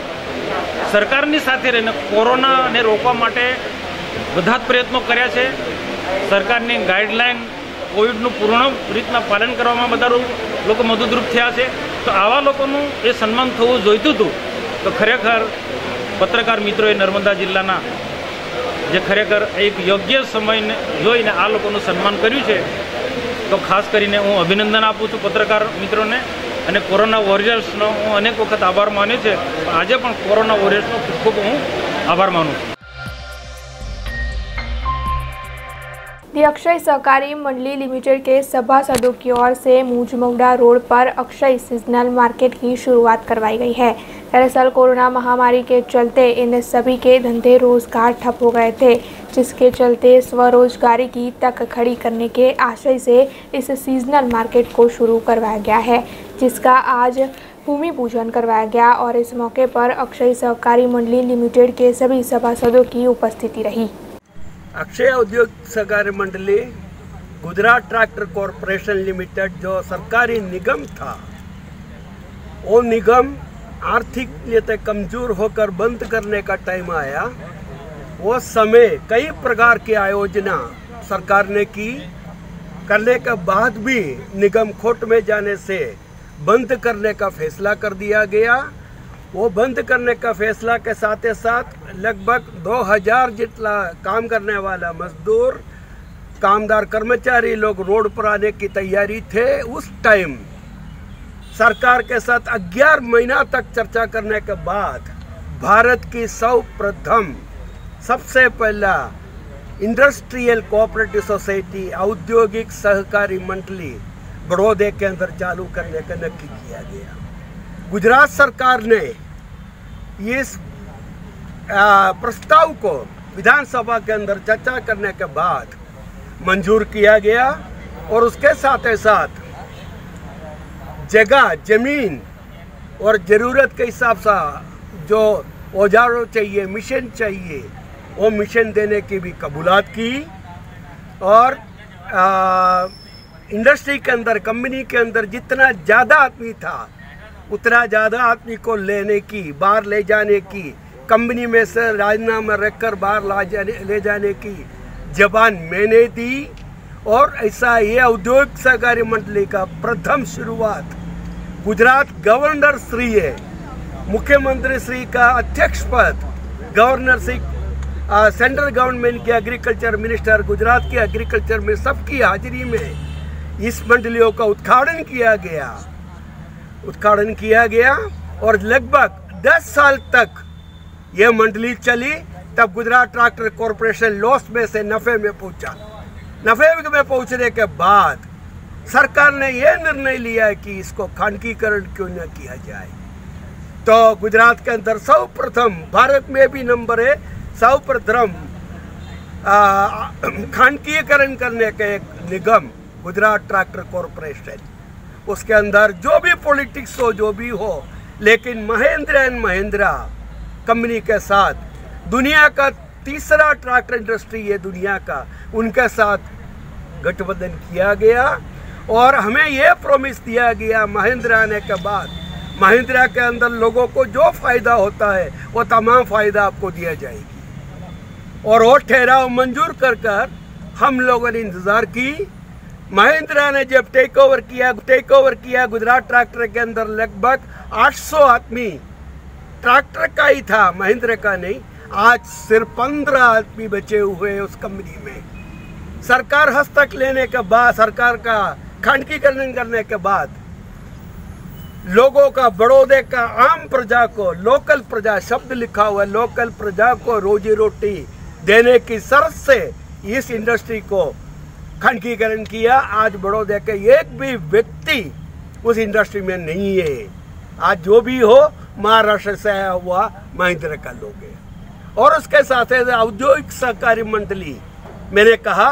सरकारनी साथे रहीने कोरोनाने रोकवा माटे બધા જ પ્રયત્નો કર્યા છે। સરકારની ગાઈડલાઈન કોવિડનું પૂર્ણ રીતના પાલન કરવામાં બધા લોકો મદદરૂપ થયા છે। તો આવા લોકોનું એ સન્માન થવું જોઈતું હતું। તો ખરેખર પત્રકાર મિત્રોએ નર્મદા જિલ્લાના જે ખરેખર એક યોગ્ય સમયને જોઈને આ લોકોનું સન્માન કર્યું છે। તો ખાસ કરીને હું અભિનંદન આપું છું પત્રકાર મિત્રોને અને કોરોના વોરિયર્સનો હું અનેક વખત આભાર માન્યો છે। આજે પણ કોરોના વોરિયર્સનો ખૂબ ખૂબ હું આભાર માનું છું। दी अक्षय सहकारी मंडली लिमिटेड के सभासदों की ओर से मूंजमौड़ा रोड पर अक्षय सीजनल मार्केट की शुरुआत करवाई गई है। दरअसल कोरोना महामारी के चलते इन सभी के धंधे रोजगार ठप हो गए थे, जिसके चलते स्वरोजगारी की तक खड़ी करने के आशय से इस सीजनल मार्केट को शुरू करवाया गया है, जिसका आज भूमि पूजन करवाया गया और इस मौके पर अक्षय सहकारी मंडली लिमिटेड के सभी सभासदों की उपस्थिति रही। अक्षय औद्योगिक सहकारी मंडली गुजरात ट्रैक्टर कॉरपोरेशन लिमिटेड जो सरकारी निगम था, वो निगम आर्थिक लिए कमजोर होकर बंद करने का टाइम आया। वो समय कई प्रकार की आयोजना सरकार ने की, करने के बाद भी निगम खोट में जाने से बंद करने का फैसला कर दिया गया। वो बंद करने का फैसला के साथ साथ लगभग 2000 जितना काम करने वाला मजदूर, कामदार, कर्मचारी लोग रोड पर आने की तैयारी थे। उस टाइम सरकार के साथ 11 महीना तक चर्चा करने के बाद भारत की सर्वप्रथम सबसे पहला इंडस्ट्रियल कोऑपरेटिव सोसाइटी औद्योगिक सहकारी मंडली बड़ौदे के अंदर चालू करने का नक्की किया गया। गुजरात सरकार ने इस प्रस्ताव को विधानसभा के अंदर चर्चा करने के बाद मंजूर किया गया और उसके साथ ही साथ जगह, जमीन और ज़रूरत के हिसाब से जो औजारों चाहिए, मिशन चाहिए, वो मिशन देने की भी कबूलात की और इंडस्ट्री के अंदर, कंपनी के अंदर जितना ज़्यादा आदमी था उतना ज़्यादा आदमी को लेने की, बाहर ले जाने की, कंपनी में से राजीनामा रखकर बाहर ले जाने की जबान मैंने दी और ऐसा ये औद्योगिक सहकारी मंडली का प्रथम शुरुआत गुजरात गवर्नर श्री मुख्यमंत्री श्री का अध्यक्ष पद, गवर्नर श्री, सेंट्रल गवर्नमेंट के एग्रीकल्चर मिनिस्टर, गुजरात के एग्रीकल्चर में, सबकी हाजिरी में इस मंडलियों का उद्घाटन किया गया और लगभग 10 साल तक ये मंडली चली। तब गुजरात ट्रैक्टर कॉरपोरेशन लॉस में से नफ़े में पहुंचा। नफ़े में पहुंचने के बाद सरकार ने यह निर्णय लिया कि इसको खानगीकरण क्यों न किया जाए। तो गुजरात के अंदर सर्वप्रथम, भारत में भी नंबर है, सर्वप्रथम खानगीकरण करने का एक निगम गुजरात ट्रैक्टर कॉरपोरेशन। उसके अंदर जो भी पॉलिटिक्स हो, जो भी हो, लेकिन महिंद्रा एंड महिंद्रा कंपनी के साथ, दुनिया का तीसरा ट्रैक्टर इंडस्ट्री है दुनिया का, उनके साथ गठबंधन किया गया और हमें यह प्रॉमिस दिया गया महिंद्रा आने के बाद, महिंद्रा के अंदर लोगों को जो फायदा होता है वो तमाम फायदा आपको दिया जाएगी। और वो ठहराव मंजूर कर हम लोगों ने इंतजार की। महिंद्रा ने जब टेक ओवर किया गुजरात ट्रैक्टर के अंदर लगभग 800 आदमी ट्रैक्टर का ही था, महिंद्रा का नहीं। आज सिर्फ 15 आदमी बचे हुए उस कंपनी में। सरकार हस्तक लेने के बाद, सरकार का खानगीकरण करने के बाद, लोगों का, बड़ौदे का आम प्रजा को, लोकल प्रजा शब्द लिखा हुआ है, लोकल प्रजा को रोजी रोटी देने की शर्त से इस इंडस्ट्री को खानगीकरण किया। आज बड़ौदे के एक भी व्यक्ति उस इंडस्ट्री में नहीं है। आज जो भी हो महाराष्ट्र से आया हुआ महिंद्रा का लोग है। और उसके साथ औद्योगिक सहकारी मंडली, मैंने कहा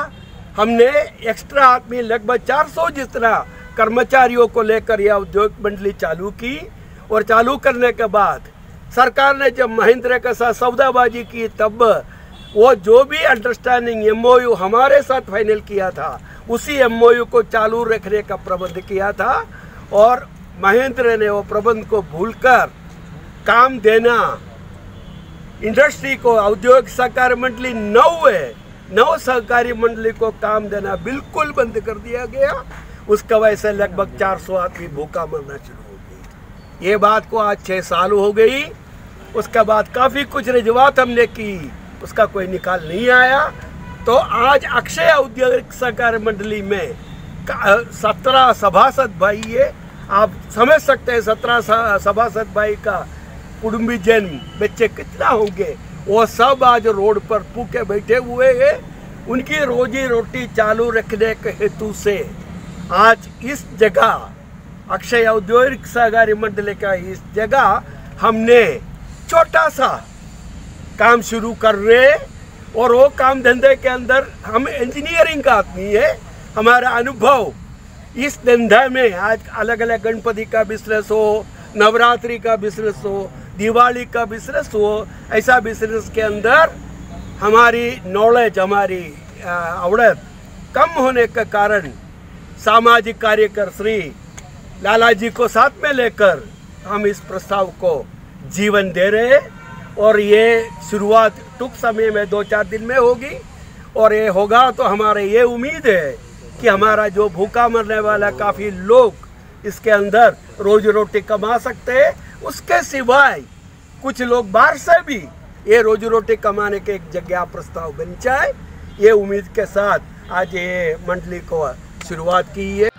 हमने एक्स्ट्रा आदमी लगभग 400 जितना कर्मचारियों को लेकर यह औद्योगिक मंडली चालू की। और चालू करने के बाद सरकार ने जब महिंद्रा के साथ सौदाबाजी की, तब वो जो भी अंडरस्टैंडिंग MOU हमारे साथ फाइनल किया था, उसी MOU को चालू रखने का प्रबंध किया था। और महिंद्रा ने वो प्रबंध को भूलकर काम देना, इंडस्ट्री को, औद्योगिक सहकारी मंडली 9 सहकारी मंडली को काम देना बिल्कुल बंद कर दिया गया। उसका वजह से लगभग 400 आदमी भूखा मरना शुरू हो गई। ये बात को आज 6 साल हो गई। उसके बाद काफ़ी कुछ रजूआत हमने की, उसका कोई निकाल नहीं आया। तो आज अक्षय औद्योगिक सहकारी मंडली में 17 सभासद भाई है। आप समझ सकते हैं 17 सभासद भाई का कुटुंबीजन, बच्चे कितना होंगे। वो सब आज रोड पर भूखे बैठे हुए हैं। उनकी रोजी रोटी चालू रखने के हेतु से आज इस जगह अक्षय औद्योगिक सहकारी मंडली का इस जगह हमने छोटा सा काम शुरू कर रहे। और वो काम धंधे के अंदर हम इंजीनियरिंग का आदमी है, हमारा अनुभव इस धंधे में आज अलग अलग गणपति का बिजनेस हो, नवरात्रि का बिजनेस हो, दिवाली का बिजनेस हो, ऐसा बिजनेस के अंदर हमारी नॉलेज, हमारी आवड़त कम होने के कारण सामाजिक कार्यकर श्री लालाजी को साथ में लेकर हम इस प्रस्ताव को जीवन दे रहे हैं। और ये शुरुआत टूंक समय में 2-4 दिन में होगी। और ये होगा तो हमारे ये उम्मीद है कि हमारा जो भूखा मरने वाला काफ़ी लोग इसके अंदर रोजी रोटी कमा सकते हैं। उसके सिवाय कुछ लोग बाहर से भी ये रोजी रोटी कमाने के एक जगह प्रस्ताव बन जाए, ये उम्मीद के साथ आज ये मंडली को शुरुआत की है।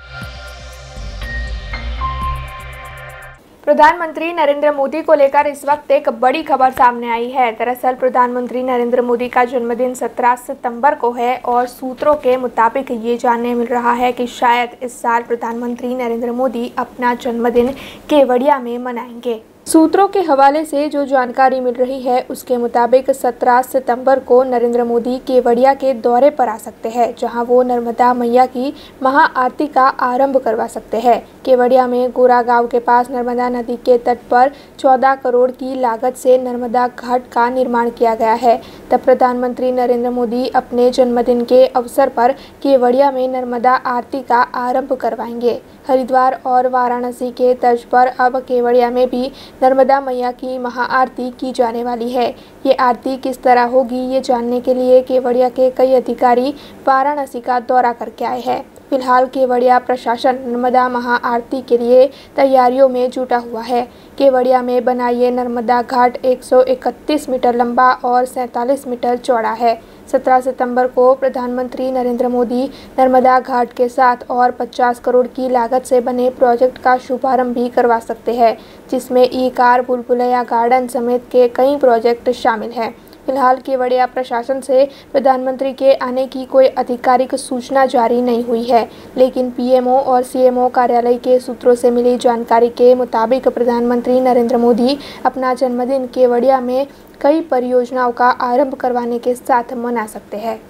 प्रधानमंत्री नरेंद्र मोदी को लेकर इस वक्त एक बड़ी खबर सामने आई है। दरअसल प्रधानमंत्री नरेंद्र मोदी का जन्मदिन 17 सितंबर को है और सूत्रों के मुताबिक ये जानने मिल रहा है कि शायद इस साल प्रधानमंत्री नरेंद्र मोदी अपना जन्मदिन केवड़िया में मनाएंगे। सूत्रों के हवाले से जो जानकारी मिल रही है उसके मुताबिक 17 सितंबर को नरेंद्र मोदी केवड़िया के दौरे पर आ सकते हैं, जहां वो नर्मदा मैया की महाआरती का आरंभ करवा सकते हैं। केवड़िया में गोरा गांव के पास नर्मदा नदी के तट पर 14 करोड़ की लागत से नर्मदा घाट का निर्माण किया गया है। तब प्रधानमंत्री नरेंद्र मोदी अपने जन्मदिन के अवसर पर केवड़िया में नर्मदा आरती का आरंभ करवाएंगे। हरिद्वार और वाराणसी के तर्ज पर अब केवड़िया में भी नर्मदा मैया की महाआरती की जाने वाली है। ये आरती किस तरह होगी, ये जानने के लिए केवड़िया के कई अधिकारी वाराणसी का दौरा करके आए हैं। फिलहाल केवड़िया प्रशासन नर्मदा महाआरती के लिए तैयारियों में जुटा हुआ है। केवड़िया में बना ये नर्मदा घाट 131 मीटर लंबा और 47 मीटर चौड़ा है। 17 सितंबर को प्रधानमंत्री नरेंद्र मोदी नर्मदा घाट के साथ और 50 करोड़ की लागत से बने प्रोजेक्ट का शुभारंभ भी करवा सकते हैं, जिसमें ई-कार, बुलबुलैया गार्डन समेत के कई प्रोजेक्ट शामिल हैं। फिलहाल केवड़िया प्रशासन से प्रधानमंत्री के आने की कोई आधिकारिक सूचना जारी नहीं हुई है, लेकिन पीएमओ और सीएमओ कार्यालय के सूत्रों से मिली जानकारी के मुताबिक प्रधानमंत्री नरेंद्र मोदी अपना जन्मदिन केवड़िया में कई परियोजनाओं का आरंभ करवाने के साथ मना सकते हैं।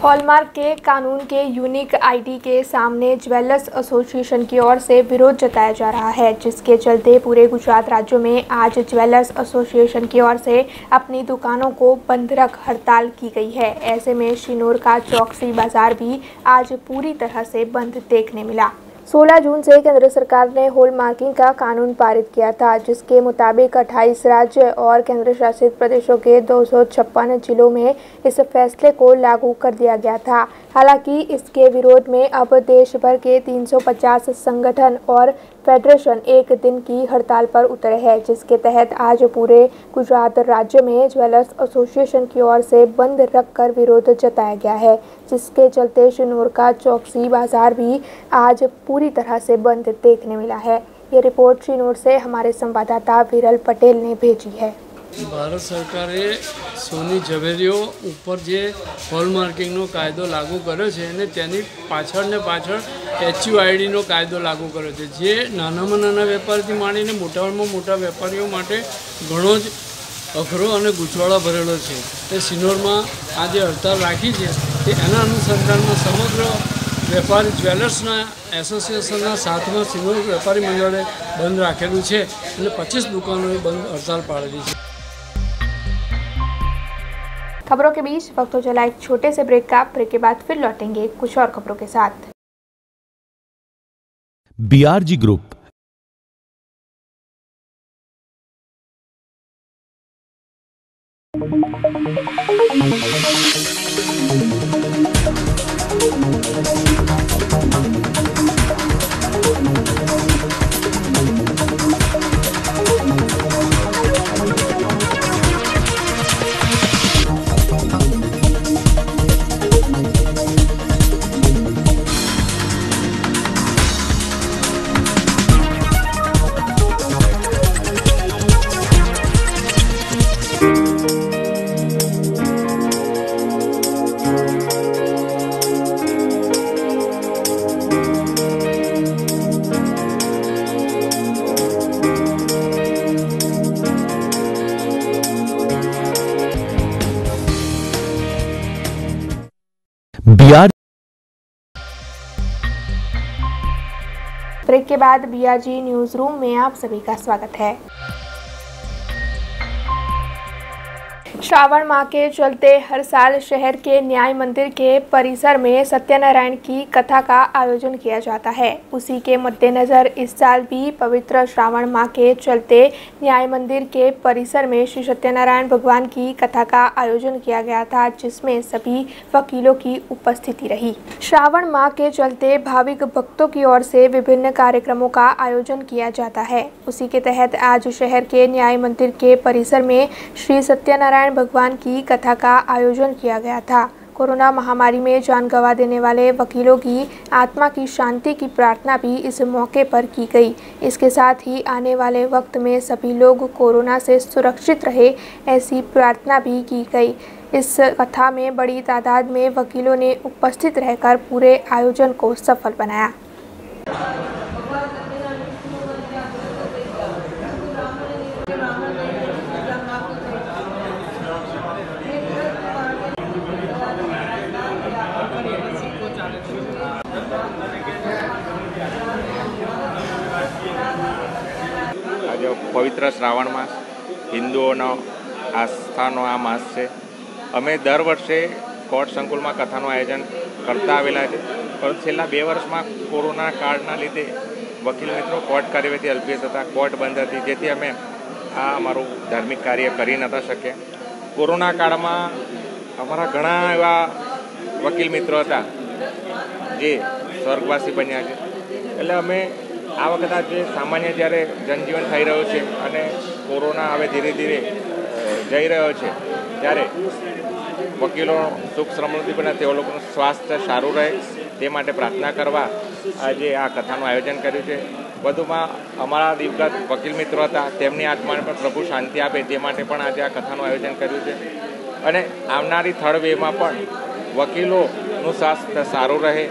हॉलमार्क के कानून के यूनिक आईडी के सामने ज्वेलर्स एसोसिएशन की ओर से विरोध जताया जा रहा है, जिसके चलते पूरे गुजरात राज्य में आज ज्वेलर्स एसोसिएशन की ओर से अपनी दुकानों को बंद रख हड़ताल की गई है। ऐसे में शिनोर का चौकसी बाजार भी आज पूरी तरह से बंद देखने मिला। 16 जून से केंद्र सरकार ने हॉलमार्किंग का कानून पारित किया था, जिसके मुताबिक 28 राज्य और केंद्र शासित प्रदेशों के 256 जिलों में इस फैसले को लागू कर दिया गया था। हालांकि इसके विरोध में अब देश भर के 350 संगठन और फेडरेशन एक दिन की हड़ताल पर उतरे हैं, जिसके तहत आज पूरे गुजरात राज्य में ज्वेलर्स एसोसिएशन की ओर से बंद रखकर विरोध जताया गया है, जिसके चलते शिनोर का चौकसी बाजार भी आज पूरी तरह से बंद देखने मिला है। ये रिपोर्ट शिनोर से हमारे संवाददाता विरल पटेल ने भेजी है। भारत सरकारे सोनी झवेरीओ ઉપર જે હોલમાર્કિંગનો કાયદો લાગુ કર્યો છે અને તેની પાછળ ને પાછળ HUIDનો કાયદો લાગુ કર્યો છે, જે નાનામાં નાના વેપારીથી માંડીને મોટામાં મોટા વેપારીઓ માટે ઘણો જ અઘરો અને ગૂંચવાડા ભરેલો છે। તે સિનોરમાં આ જે હડતાળ રાખી છે તે એના અનુસંધાનમાં સમગ્ર વેપારી જ્વેલર્સના એસોસિએશનના સાથમાં સિનોર વેપારી મંડળે બંધ રાખેલું છે અને 25 દુકાનોએ બંધ હડતાળ પાડેલી છે। खबरों के बीच वक्त हो चला एक छोटे से ब्रेक का। ब्रेक के बाद फिर लौटेंगे कुछ और खबरों के साथ। BRG ग्रुप ब्रेक के बाद BRG न्यूज रूम में आप सभी का स्वागत है। श्रावण माह के चलते हर साल शहर के न्याय मंदिर के परिसर में सत्यनारायण की कथा का आयोजन किया जाता है। उसी के मद्देनज़र इस साल भी पवित्र श्रावण माह के चलते न्याय मंदिर के परिसर में श्री सत्यनारायण भगवान की कथा का आयोजन किया गया था, जिसमें सभी वकीलों की उपस्थिति रही। श्रावण माह के चलते भाविक भक्तों की ओर से विभिन्न कार्यक्रमों का आयोजन किया जाता है। उसी के तहत आज शहर के न्याय मंदिर के परिसर में श्री सत्यनारायण भगवान की कथा का आयोजन किया गया था। कोरोना महामारी में जान गंवा देने वाले वकीलों की आत्मा की शांति की प्रार्थना भी इस मौके पर की गई। इसके साथ ही आने वाले वक्त में सभी लोग कोरोना से सुरक्षित रहे, ऐसी प्रार्थना भी की गई। इस कथा में बड़ी तादाद में वकीलों ने उपस्थित रहकर पूरे आयोजन को सफल बनाया। पवित्र श्रावण मास हिंदुओनो आस्थानो आ मास है। अमे दर वर्षे कोर्ट संकुल में कथाનું आयोजन करता आवेला है, पर छेल्ला 2 वर्ष में कोरोना काळना लीधे वकील मित्रों कोर्ट कार्यवाही अल्पी था, कोर्ट बंद थी, जेथी अमे આ અમારું ધાર્મિક કાર્ય કરી નહોતા શક્યા. કોરોના કાળમાં અમારા ઘણા એવા વકીલ મિત્રો હતા જે સ્વર્ગવાસી બન્યા છે. એટલે અમે આ વખતે જે સામાન્ય જ્યારે જનજીવન થઈ રહ્યું છે અને કોરોના હવે ધીરે ધીરે જઈ રહ્યો છે ત્યારે વકીલો સુખ સમૃદ્ધિ બને, તેઓ લોકોનું સ્વાસ્થ્ય સારું રહે તે માટે પ્રાર્થના કરવા આજે આ કથાનું આયોજન કર્યું છે. વધુમાં અમારા દિવગત વકીલ મિત્રો હતા તેમની આત્માને પણ પ્રભુ શાંતિ આપે તે માટે પણ આજે આ કથાનું આયોજન કર્યું છે. અને આવનારી થર્ડ વેવમાં પણ વકીલોનું સ્વાસ્થ્ય સારું રહે,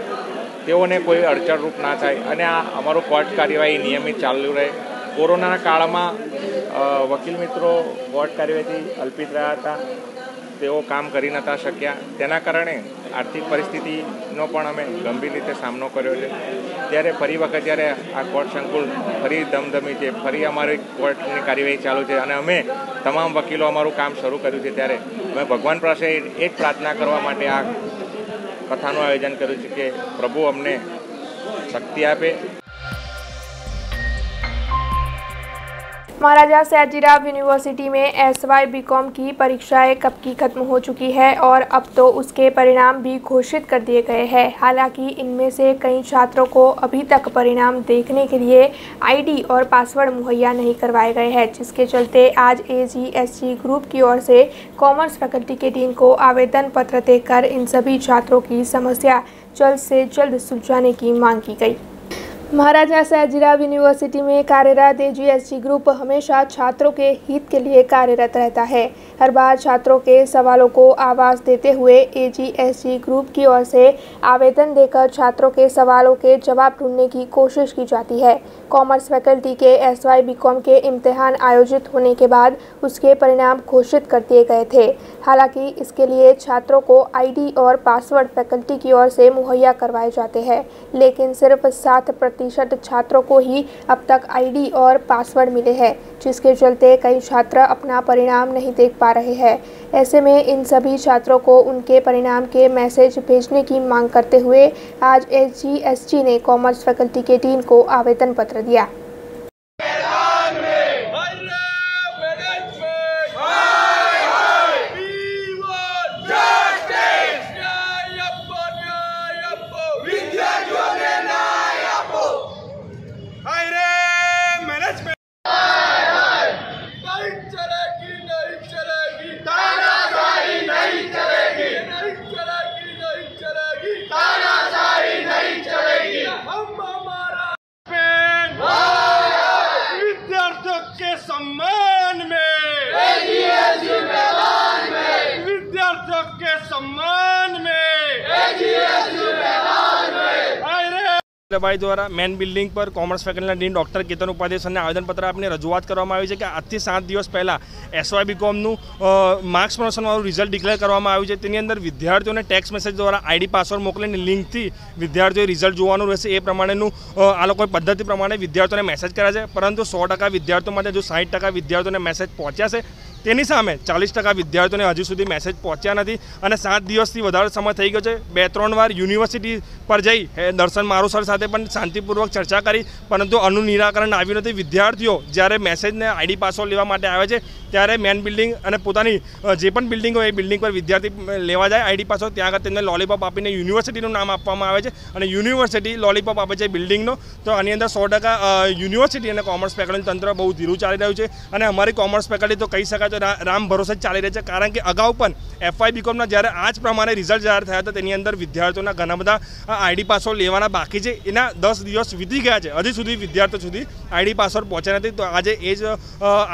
તેઓને કોઈ અડચણરૂપ ના થાય અને આ અમારું કોર્ટ કાર્યવાહી નિયમિત ચાલુ રહે. કોરોનાના કાળમાં વકીલ મિત્રો કોર્ટ કાર્યવાહીથી અલ્પિત રહ્યા હતા, તેઓ કામ કરી નહોતા શક્યા. તેના કારણે આર્થિક પરિસ્થિતિનો પણ અમે ગંભીર રીતે સામનો કર્યો છે. ત્યારે ફરી વખત જ્યારે આ કોર્ટ સંકુલ ફરી ધમધમી છે, ફરી અમારી કોર્ટની કાર્યવાહી ચાલુ છે અને અમે તમામ વકીલો અમારું કામ શરૂ કર્યું છે, ત્યારે અમે ભગવાન પાસે એ જ પ્રાર્થના કરવા માટે આ કથાનું આયોજન કર્યું છે કે પ્રભુ અમને શક્તિ આપે. महाराजा सयाजीराव यूनिवर्सिटी में SY BCom की परीक्षाएं कब की खत्म हो चुकी है और अब तो उसके परिणाम भी घोषित कर दिए गए हैं। हालांकि इनमें से कई छात्रों को अभी तक परिणाम देखने के लिए ID और पासवर्ड मुहैया नहीं करवाए गए हैं, जिसके चलते आज AGSG ग्रुप की ओर से कॉमर्स फैकल्टी के डीन को आवेदन पत्र देकर इन सभी छात्रों की समस्या जल्द से जल्द सुलझाने की मांग की गई। महाराजा सयाजीराव यूनिवर्सिटी में कार्यरत AGSG ग्रुप हमेशा छात्रों के हित के लिए कार्यरत रहता है। हर बार छात्रों के सवालों को आवाज़ देते हुए AGSG ग्रुप की ओर से आवेदन देकर छात्रों के सवालों के जवाब ढूंढने की कोशिश की जाती है। कॉमर्स फैकल्टी के SY BCom के इम्तिहान आयोजित होने के बाद उसके परिणाम घोषित कर दिए गए थे। हालांकि इसके लिए छात्रों को ID और पासवर्ड फैकल्टी की ओर से मुहैया करवाए जाते हैं, लेकिन सिर्फ 7% छात्रों को ही अब तक ID और पासवर्ड मिले हैं, जिसके चलते कई छात्र अपना परिणाम नहीं देख पा रहे हैं। ऐसे में इन सभी छात्रों को उनके परिणाम के मैसेज भेजने की मांग करते हुए आज AGSG ने कॉमर्स फैकल्टी के डीन को आवेदन पत्र दिया। ભાઈ દ્વારા મેન બિલ્ડિંગ પર કોમર્સ ફેકલ્ટીના ડીન ડૉક્ટર કેતન ઉપાધ્યાય સરને આવેદનપત્ર આપીને રજૂઆત કરવામાં આવી છે કે આજથી 7 દિવસ પહેલાં SY BComનું માર્ક્સ પ્રમોશનવાળું રિઝલ્ટ ડિક્લેર કરવામાં આવ્યું છે. તેની અંદર વિદ્યાર્થીઓને ટેક્સ્ટ મેસેજ દ્વારા ID પાસવર્ડ મોકલીને લિંકથી વિદ્યાર્થીઓએ રિઝલ્ટ જોવાનું રહેશે. એ પ્રમાણેનું આ લોકોએ પદ્ધતિ પ્રમાણે વિદ્યાર્થીઓને મેસેજ કર્યા છે, પરંતુ 100% વિદ્યાર્થીઓમાંથી જો 60% વિદ્યાર્થીઓને મેસેજ પહોંચ્યા છે, તેની સામે 40% વિદ્યાર્થીઓને હજુ સુધી મેસેજ પહોંચ્યા નથી અને 7 દિવસથી વધારે સમય થઈ ગયો છે. 2-3 વાર યુનિવર્સિટી પર જઈ દર્શન મારુસર સાથે પણ શાંતિપૂર્વક ચર્ચા કરી, પરંતુ આનું નિરાકરણ આવ્યું નથી. વિદ્યાર્થીઓ જ્યારે મેસેજને ID પાસવર્ડ લેવા માટે આવે છે ત્યારે મેન બિલ્ડિંગ અને પોતાની જે પણ બિલ્ડિંગ હોય એ બિલ્ડિંગ પર વિદ્યાર્થી લેવા જાય ID પાસવર્ડ, ત્યાં આગળ તેમને લોલીપોપ આપીને યુનિવર્સિટીનું નામ આપવામાં આવે છે અને યુનિવર્સિટી લોલીપોપ આપે છે બિલ્ડિંગનો. તો આની અંદર 100% યુનિવર્સિટી અને કોમર્સ ફેકલ્ટી તંત્ર બહુ ધીરું ચાલી રહ્યું છે અને અમારી કોમર્સ ફેકલ્ટી તો કહી શકાય તો રામ ભરોસે જ ચાલી રહી છે. કારણ કે અગાઉ પણ FY BComના જ્યારે આ જ પ્રમાણે રિઝલ્ટ જાહેર થયા હતા તેની અંદર વિદ્યાર્થીઓના ઘણા બધા ID પાસવર્ડ લેવાના બાકી છે. એના 10 દિવસ વીતી ગયા છે, હજી સુધી વિદ્યાર્થીઓ સુધી ID પાસવર્ડ પહોંચ્યા નથી. તો આજે એ જ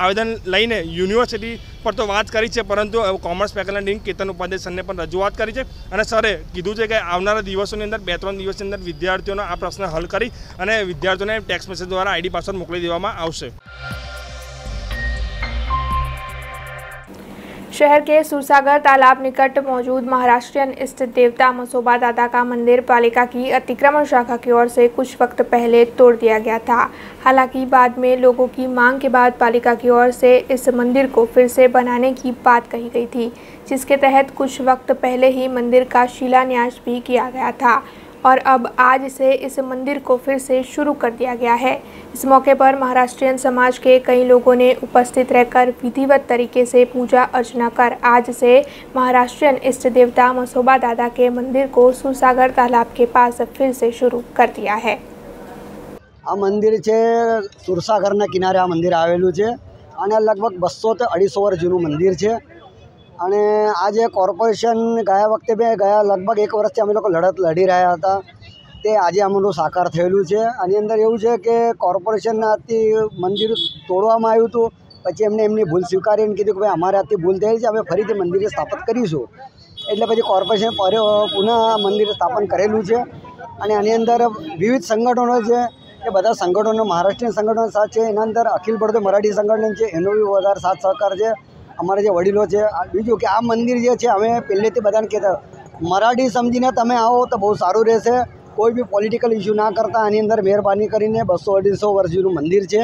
આવેદન લઈને યુનિવર્સિટી પર તો વાત કરી છે, પરંતુ કોમર્સ ફેકલ્ટીના ડીન કેતન ઉપાધ્યાય સરને પણ રજૂઆત કરી છે અને સરે કીધું છે કે આવનારા દિવસોની અંદર 2-3 દિવસની અંદર વિદ્યાર્થીઓનો આ પ્રશ્ન હલ કરી અને વિદ્યાર્થીઓને ટેક્સ્ટ મેસેજ દ્વારા ID પાસવર્ડ મોકલી દેવામાં આવશે. शहर के सूरसागर तालाब निकट मौजूद महाराष्ट्रियन इष्ट देवता मसोबा दादा का मंदिर पालिका की अतिक्रमण शाखा की ओर से कुछ वक्त पहले तोड़ दिया गया था। हालांकि बाद में लोगों की मांग के बाद पालिका की ओर से इस मंदिर को फिर से बनाने की बात कही गई थी, जिसके तहत कुछ वक्त पहले ही मंदिर का शिलान्यास भी किया गया था और अब आज से इस मंदिर को फिर से शुरू कर दिया गया है। इस मौके पर महाराष्ट्रीयन समाज के कई लोगों ने उपस्थित रहकर विधिवत तरीके से पूजा अर्चना कर आज से महाराष्ट्रीयन इष्ट देवता मसोबा दादा के मंदिर को सूरसागर तालाब के पास फिर से शुरू कर दिया है। आ मंदिर है सूरसागर किनारे आ मंदिर आवेलू है और लगभग 200 से 250 वर्ष जूनू मंदिर है। અને આજે કોર્પોરેશન ગયા વખતે ગયા લગભગ 1 વર્ષથી અમે લોકો લડત લડી રહ્યા હતા તે આજે અમારું સાકાર થયેલું છે। આની અંદર એવું છે કે કોર્પોરેશનના હાથથી મંદિર તોડવામાં આવ્યું હતું, પછી એમને એમની ભૂલ સ્વીકારીને કીધું કે ભાઈ અમારા હાથથી ભૂલ થયેલી છે, અમે ફરીથી મંદિર સ્થાપિત કરીશું। એટલે પછી કોર્પોરેશન પુનઃ મંદિર સ્થાપન કરેલું છે। અને આની અંદર વિવિધ સંગઠનો છે એ બધા સંગઠનો મહારાષ્ટ્રીયન સંગઠનો સાથ છે, એના અંદર અખિલ ભારતીય મરાઠી સંગઠન છે એનો બી વધારે સાથ સહકાર છે। અમારા જે વડીલો છે બીજું કે આ મંદિર જે છે અમે પહેલેથી બધાને કહેતા મરાઠી સમજીને તમે આવો તો બહુ સારું રહેશે, કોઈ બી પોલિટિકલ ઇસ્યુ ના કરતા આની અંદર મહેરબાની કરીને 200-250 વર્ષ જૂનું મંદિર છે।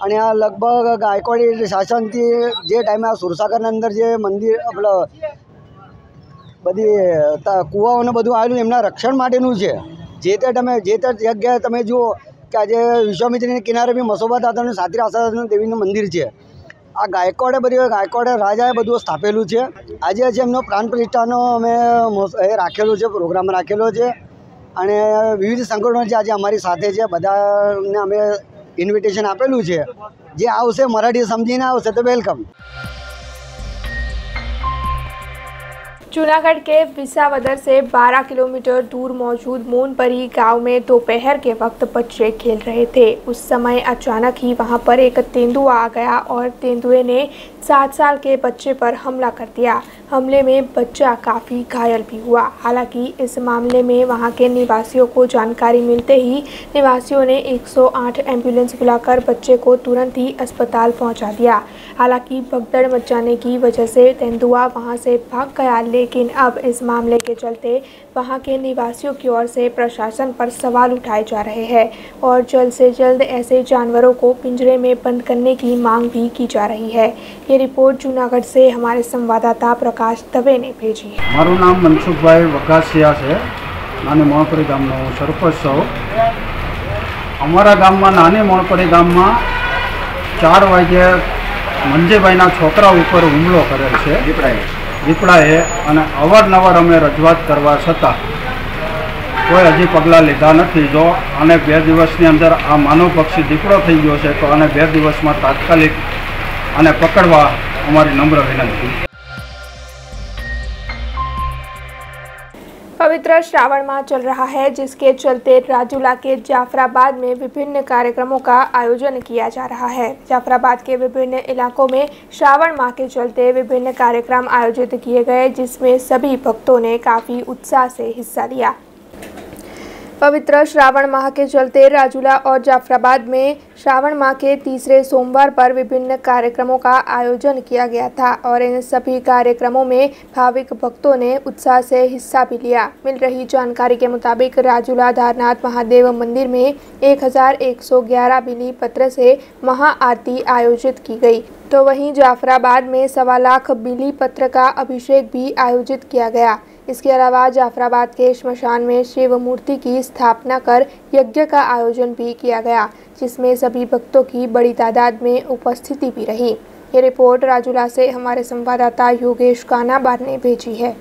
અને આ લગભગ ગાયકવાડી શાસનથી જે ટાઈમે આ સુરસાગરના અંદર જે મંદિર આપણે બધી કૂવાઓને બધું આવેલું એમના રક્ષણ માટેનું છે। જે તે જગ્યાએ તમે જુઓ કે આજે વિશ્વામિત્રીના કિનારે બી મસોબા દાદાનું સાતી આશા દેવીનું મંદિર છે। આ ગાયકવાડે રાજાએ બધું સ્થાપેલું છે। આજે છે એમનો પ્રાણ પ્રતિષ્ઠાનો અમે રાખેલો છે, પ્રોગ્રામ રાખેલો છે અને વિવિધ સંગઠનો જે આજે અમારી સાથે છે બધાને અમે ઇન્વિટેશન આપેલું છે। જે આવશે મરાઠી સમજીને આવશે તો વેલકમ। जूनागढ़ के विसावदर से 12 किलोमीटर दूर मौजूद मोनपरी गांव में दोपहर के वक्त बच्चे खेल रहे थे। उस समय अचानक ही वहां पर एक तेंदुआ आ गया और तेंदुए ने 7 साल के बच्चे पर हमला कर दिया। हमले में बच्चा काफ़ी घायल भी हुआ। हालांकि इस मामले में वहां के निवासियों को जानकारी मिलते ही निवासियों ने 108 एम्बुलेंस बुलाकर बच्चे को तुरंत ही अस्पताल पहुंचा दिया। हालांकि भगदड़ मच जाने की वजह से तेंदुआ वहां से भाग गया, लेकिन अब इस मामले के चलते वहां के निवासियों की ओर से प्रशासन पर सवाल उठाए जा रहे हैं और जल्द से जल्द ऐसे जानवरों को पिंजरे में बंद करने की मांग भी की जा रही है। ये रिपोर्ट जूनागढ़ से हमारे संवाददाता प्रकाश दवे ने भेजी है। मारू नाम मनसुखभाई वघासिया है, नानी मोणपरी गामनो सरपंच छुं। अमरा गाम में नानी मोणपरी गाम में 4 वागे मंजीभाईना छोकरा पर हुमलो करेल छे દીપડાએ અને અવારનવાર અમે રજૂઆત કરવા છતાં કોઈ હજી પગલાં લીધા નથી। જો આને 2 દિવસની અંદર આ માનવ પક્ષી દીપડો થઈ ગયો છે તો આને 2 દિવસમાં તાત્કાલિક આને પકડવા અમારી નમ્ર વિનંતી। पवित्र श्रावण माह चल रहा है, जिसके चलते राजूला के जाफराबाद में विभिन्न कार्यक्रमों का आयोजन किया जा रहा है। जाफराबाद के विभिन्न इलाकों में श्रावण माह के चलते विभिन्न कार्यक्रम आयोजित किए गए, जिसमें सभी भक्तों ने काफ़ी उत्साह से हिस्सा लिया। पवित्र श्रावण माह के चलते राजूला और जाफराबाद में श्रावण माह के तीसरे सोमवार पर विभिन्न कार्यक्रमों का आयोजन किया गया था और इन सभी कार्यक्रमों में भाविक भक्तों ने उत्साह से हिस्सा भी लिया। मिल रही जानकारी के मुताबिक राजूला धारनाथ महादेव मंदिर में 1111 बिली पत्र से महाआरती आयोजित की गई, तो वहीं जाफराबाद में 1.25 लाख बिली पत्र का अभिषेक भी आयोजित किया गया। इसके अलावा जाफराबाद के श्मशान में शिव मूर्ति की स्थापना कर यज्ञ का आयोजन भी किया गया, जिसमें सभी भक्तों की बड़ी तादाद में उपस्थिति भी रही। ये रिपोर्ट राजूला से हमारे संवाददाता योगेश कानाबाद ने भेजी है।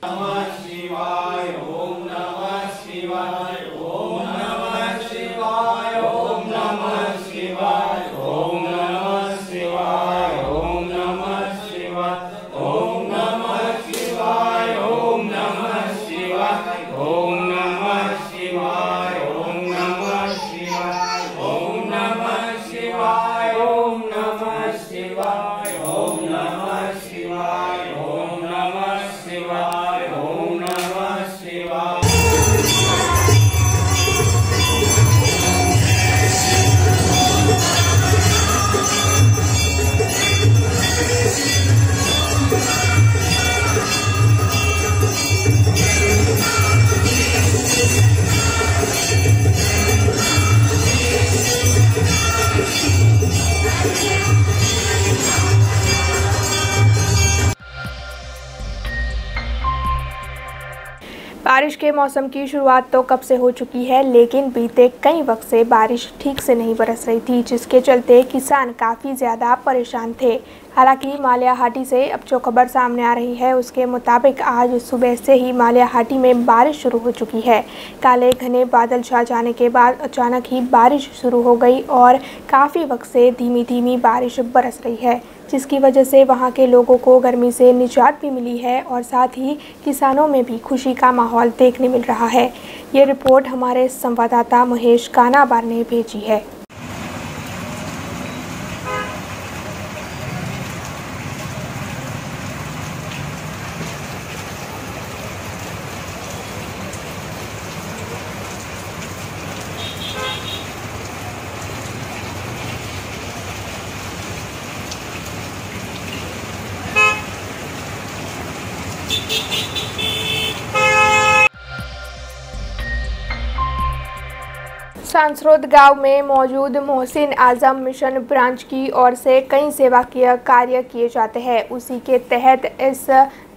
नमः शिवाय ओम नमः शिवाय ओम नमः शिवाय ओम नमः शिवाय ओम नमः शिवाय ओम नमः शिवाय ओम नमः शिवाय ओम नमः शिवाय ओम नमः शिवाय ओम नमः शिवाय ओम नमः शिवाय ओम नमः शिवाय ओम नमः शिवाय ओम नमः शिवाय ओम नमः शिवाय। बारिश के मौसम की शुरुआत तो कब से हो चुकी है, लेकिन बीते कई वक्त से बारिश ठीक से नहीं बरस रही थी, जिसके चलते किसान काफ़ी ज़्यादा परेशान थे। हालांकि मालियाहाटी से अब जो खबर सामने आ रही है उसके मुताबिक आज सुबह से ही मालियाहाटी में बारिश शुरू हो चुकी है। काले घने बादल छा जाने के बाद अचानक ही बारिश शुरू हो गई और काफ़ी वक्त से धीमी धीमी बारिश बरस रही है, जिसकी वजह से वहां के लोगों को गर्मी से निजात भी मिली है और साथ ही किसानों में भी खुशी का माहौल देखने मिल रहा है। ये रिपोर्ट हमारे संवाददाता महेश कानाबार ने भेजी है। सांसरोद गांव में मौजूद मोहसिन आजम मिशन ब्रांच की ओर से कई सेवाकीय कार्य किए जाते हैं। उसी के तहत इस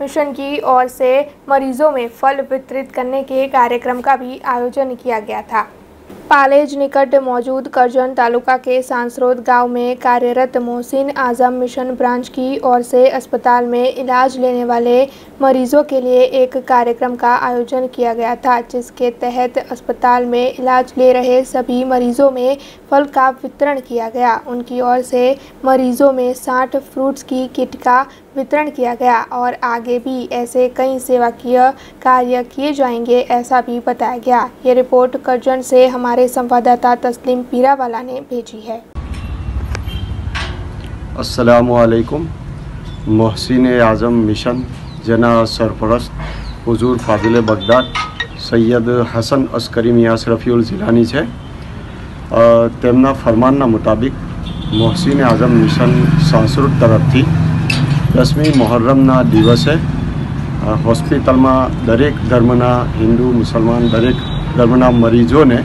मिशन की ओर से मरीजों में फल वितरित करने के कार्यक्रम का भी आयोजन किया गया था। पालेज निकट मौजूद करजन तालुका के सांसरोद गांव में कार्यरत मोहसिन आजम मिशन ब्रांच की ओर से अस्पताल में इलाज लेने वाले मरीजों के लिए एक कार्यक्रम का आयोजन किया गया था, जिसके तहत अस्पताल में इलाज ले रहे सभी मरीजों में फल का वितरण किया गया। उनकी ओर से मरीजों में 60 फ्रूट्स की किट का वितरण किया गया और आगे भी ऐसे कई सेवाकीय कार्य किए जाएंगे, ऐसा भी बताया गया। ये रिपोर्ट करजन से हमारे संवाददाता तस्लीम पीरावाला ने भेजी है। अस्सलामुअलैकुम। मोहसिन आजम मिशन जना सरपरस्त हुजूर फाजिल बगदाद सैयद हसन अस्करी मियाँ रफीउल जिलानी है। તેમના ફરમાનના મુતાબિક મોહસિન આઝમ મિશન સાંસરોદ તરફથી 10મી મોહર્રમના દિવસે હોસ્પિટલમાં દરેક ધર્મના હિન્દુ મુસલમાન દરેક ધર્મના મરીજોને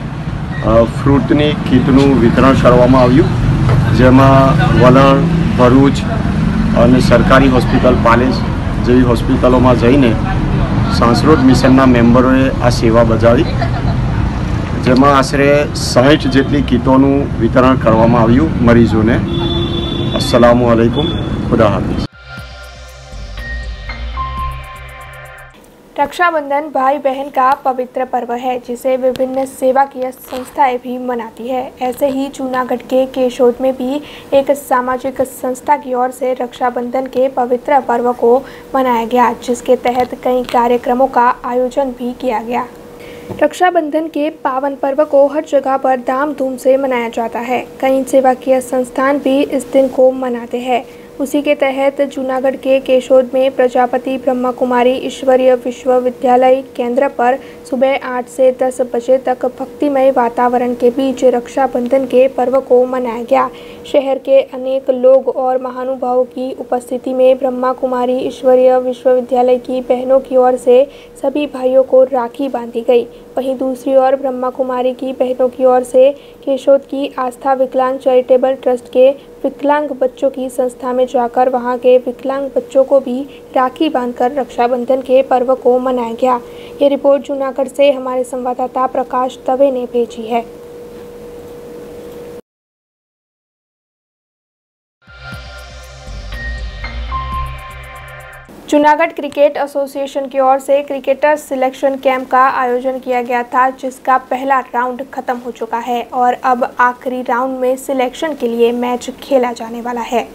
ફ્રૂટની કીટનું વિતરણ કરવામાં આવ્યું, જેમાં વલણ, ભરૂચ અને સરકારી હોસ્પિટલ પાલેજ જેવી હોસ્પિટલોમાં જઈને સાંસરોદ મિશનના મેમ્બરોએ આ સેવા બજાવી, જેમાં આશરે 60 જેટલી કીટોનું વિતરણ કરવામાં આવ્યું મરીજોને। અસ્સલામુ અલૈકુમ, ખુદા હાફિઝ। रक्षाबंधन भाई बहन का पवित्र पर्व है, जिसे विभिन्न सेवाकीय संस्थाएं भी मनाती है। ऐसे ही जूनागढ़ के केशोद में भी एक सामाजिक संस्था की ओर से रक्षाबंधन के पवित्र पर्व को मनाया गया, जिसके तहत कई कार्यक्रमों का आयोजन भी किया गया। रक्षाबंधन के पावन पर्व को हर जगह पर धाम-धूम से मनाया जाता है। कई सेवाकीय संस्थान भी इस दिन को मनाते हैं। उसी के तहत जूनागढ़ के केशोद में प्रजापति ब्रह्मा कुमारी ईश्वरीय विश्वविद्यालय केंद्र पर सुबह 8 से 10 बजे तक भक्तिमय वातावरण के बीच रक्षाबंधन के पर्व को मनाया गया। शहर के अनेक लोग और महानुभावों की उपस्थिति में ब्रह्मा कुमारी ईश्वरीय विश्वविद्यालय की बहनों की ओर से सभी भाइयों को राखी बांधी गई। वहीं दूसरी ओर ब्रह्मा कुमारी की बहनों की ओर से केशोद की आस्था विकलांग चैरिटेबल ट्रस्ट के विकलांग बच्चों की संस्था में जाकर वहां के विकलांग बच्चों को भी राखी बांधकर रक्षाबंधन के पर्व को मनाया गया। ये रिपोर्ट जूनागढ़ से हमारे संवाददाता प्रकाश दवे ने भेजी है। जूनागढ़ क्रिकेट एसोसिएशन की ओर से क्रिकेटर सिलेक्शन कैंप का आयोजन किया गया था, जिसका पहला राउंड खत्म हो चुका है और अब आखिरी राउंड में सिलेक्शन के लिए मैच खेला जाने वाला है।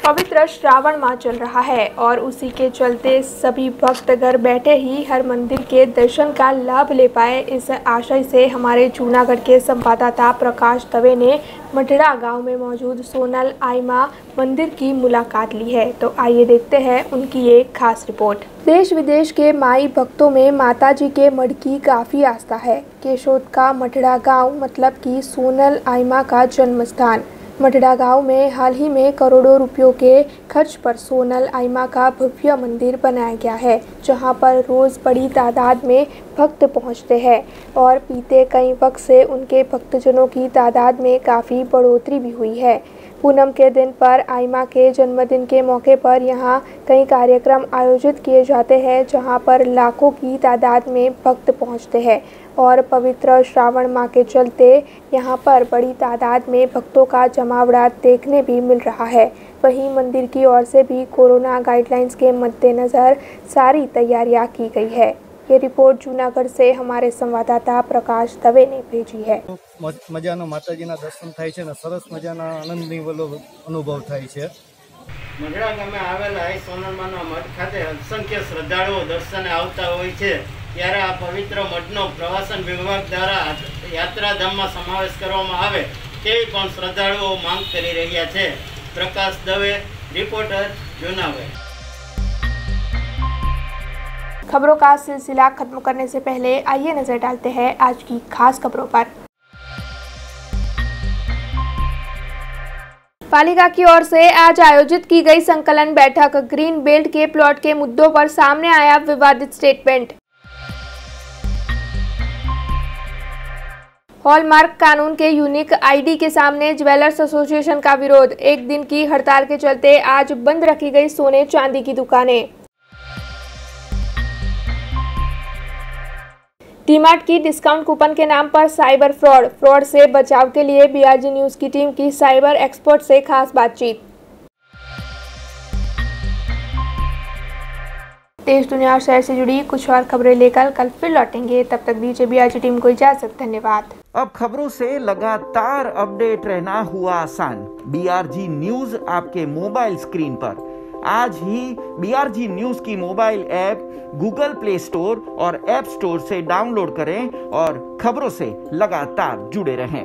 पवित्र श्रावण माह चल रहा है और उसी के चलते सभी भक्त घर बैठे ही हर मंदिर के दर्शन का लाभ ले पाए, इस आशय से हमारे जूनागढ़ के संवाददाता प्रकाश दवे ने मठड़ा गांव में मौजूद सोनल आईमा मंदिर की मुलाकात ली है। तो आइए देखते हैं उनकी एक खास रिपोर्ट। देश विदेश के माई भक्तों में माता जी के मठ की काफ़ी आस्था है। केशोद का मठड़ा गाँव मतलब कि सोनल आईमा का जन्म स्थान। मटड़ा गांव में हाल ही में करोड़ों रुपयों के खर्च पर सोनल आइमा का भव्य मंदिर बनाया गया है, जहां पर रोज बड़ी तादाद में भक्त पहुंचते हैं और बीते कई वक्त से उनके भक्तजनों की तादाद में काफ़ी बढ़ोतरी भी हुई है। पूनम के दिन पर आइमा के जन्मदिन के मौके पर यहां कई कार्यक्रम आयोजित किए जाते हैं, जहां पर लाखों की तादाद में भक्त पहुंचते हैं और पवित्र श्रावण माह के चलते यहां पर बड़ी तादाद में भक्तों का जमावड़ा देखने भी मिल रहा है। वहीं मंदिर की ओर से भी कोरोना गाइडलाइंस के मद्देनज़र सारी तैयारियां की गई है। ये रिपोर्ट जूनागढ़ से हमारे संवाददाता प्रकाश दवे ने भेजी है। मजानो माताजीना दर्शन थाय छे ने सरस मजाना आनंदनी अनुभव थाय छे। मढड़ा गामे आवेला सोनलमाना मठ खाते असंख्य श्रद्धाळुओ दर्शने आवता होय छे, त्यारे आ पवित्र मठनो प्रवासन विभाग द्वारा यात्राधाममां समावेश करवामां आवे तेवी पण श्रद्धाळुओ मांग करी रह्या छे। प्रकाश दवे, रिपोर्टर, जूनागढ़। खबरों का सिलसिला खत्म करने से पहले आइए नजर डालते हैं आज की खास खबरों पर। पालिका की ओर से आज आयोजित की गई संकलन बैठक। ग्रीन बेल्ट के प्लॉट के मुद्दों पर सामने आया विवादित स्टेटमेंट। हॉलमार्क कानून के यूनिक आईडी के सामने ज्वेलर्स एसोसिएशन का विरोध। एक दिन की हड़ताल के चलते आज बंद रखी गई सोने चांदी की दुकानें। डीमार्ट की डिस्काउंट कूपन के नाम पर साइबर फ्रॉड से बचाव के लिए बीआरजी न्यूज की टीम की साइबर एक्सपर्ट से खास बातचीत। देश दुनिया और शहर से जुड़ी कुछ और खबरें लेकर कल फिर लौटेंगे। तब तक दीजिए बीआरजी टीम को इजाजत। धन्यवाद। अब खबरों से लगातार अपडेट रहना हुआ आसान। बीआरजी न्यूज आपके मोबाइल स्क्रीन पर आज ही बीआरजी न्यूज की mobile app Google play store और ऐप स्टोर से डाउनलोड करें और खबरों से लगातार जुड़े रहें।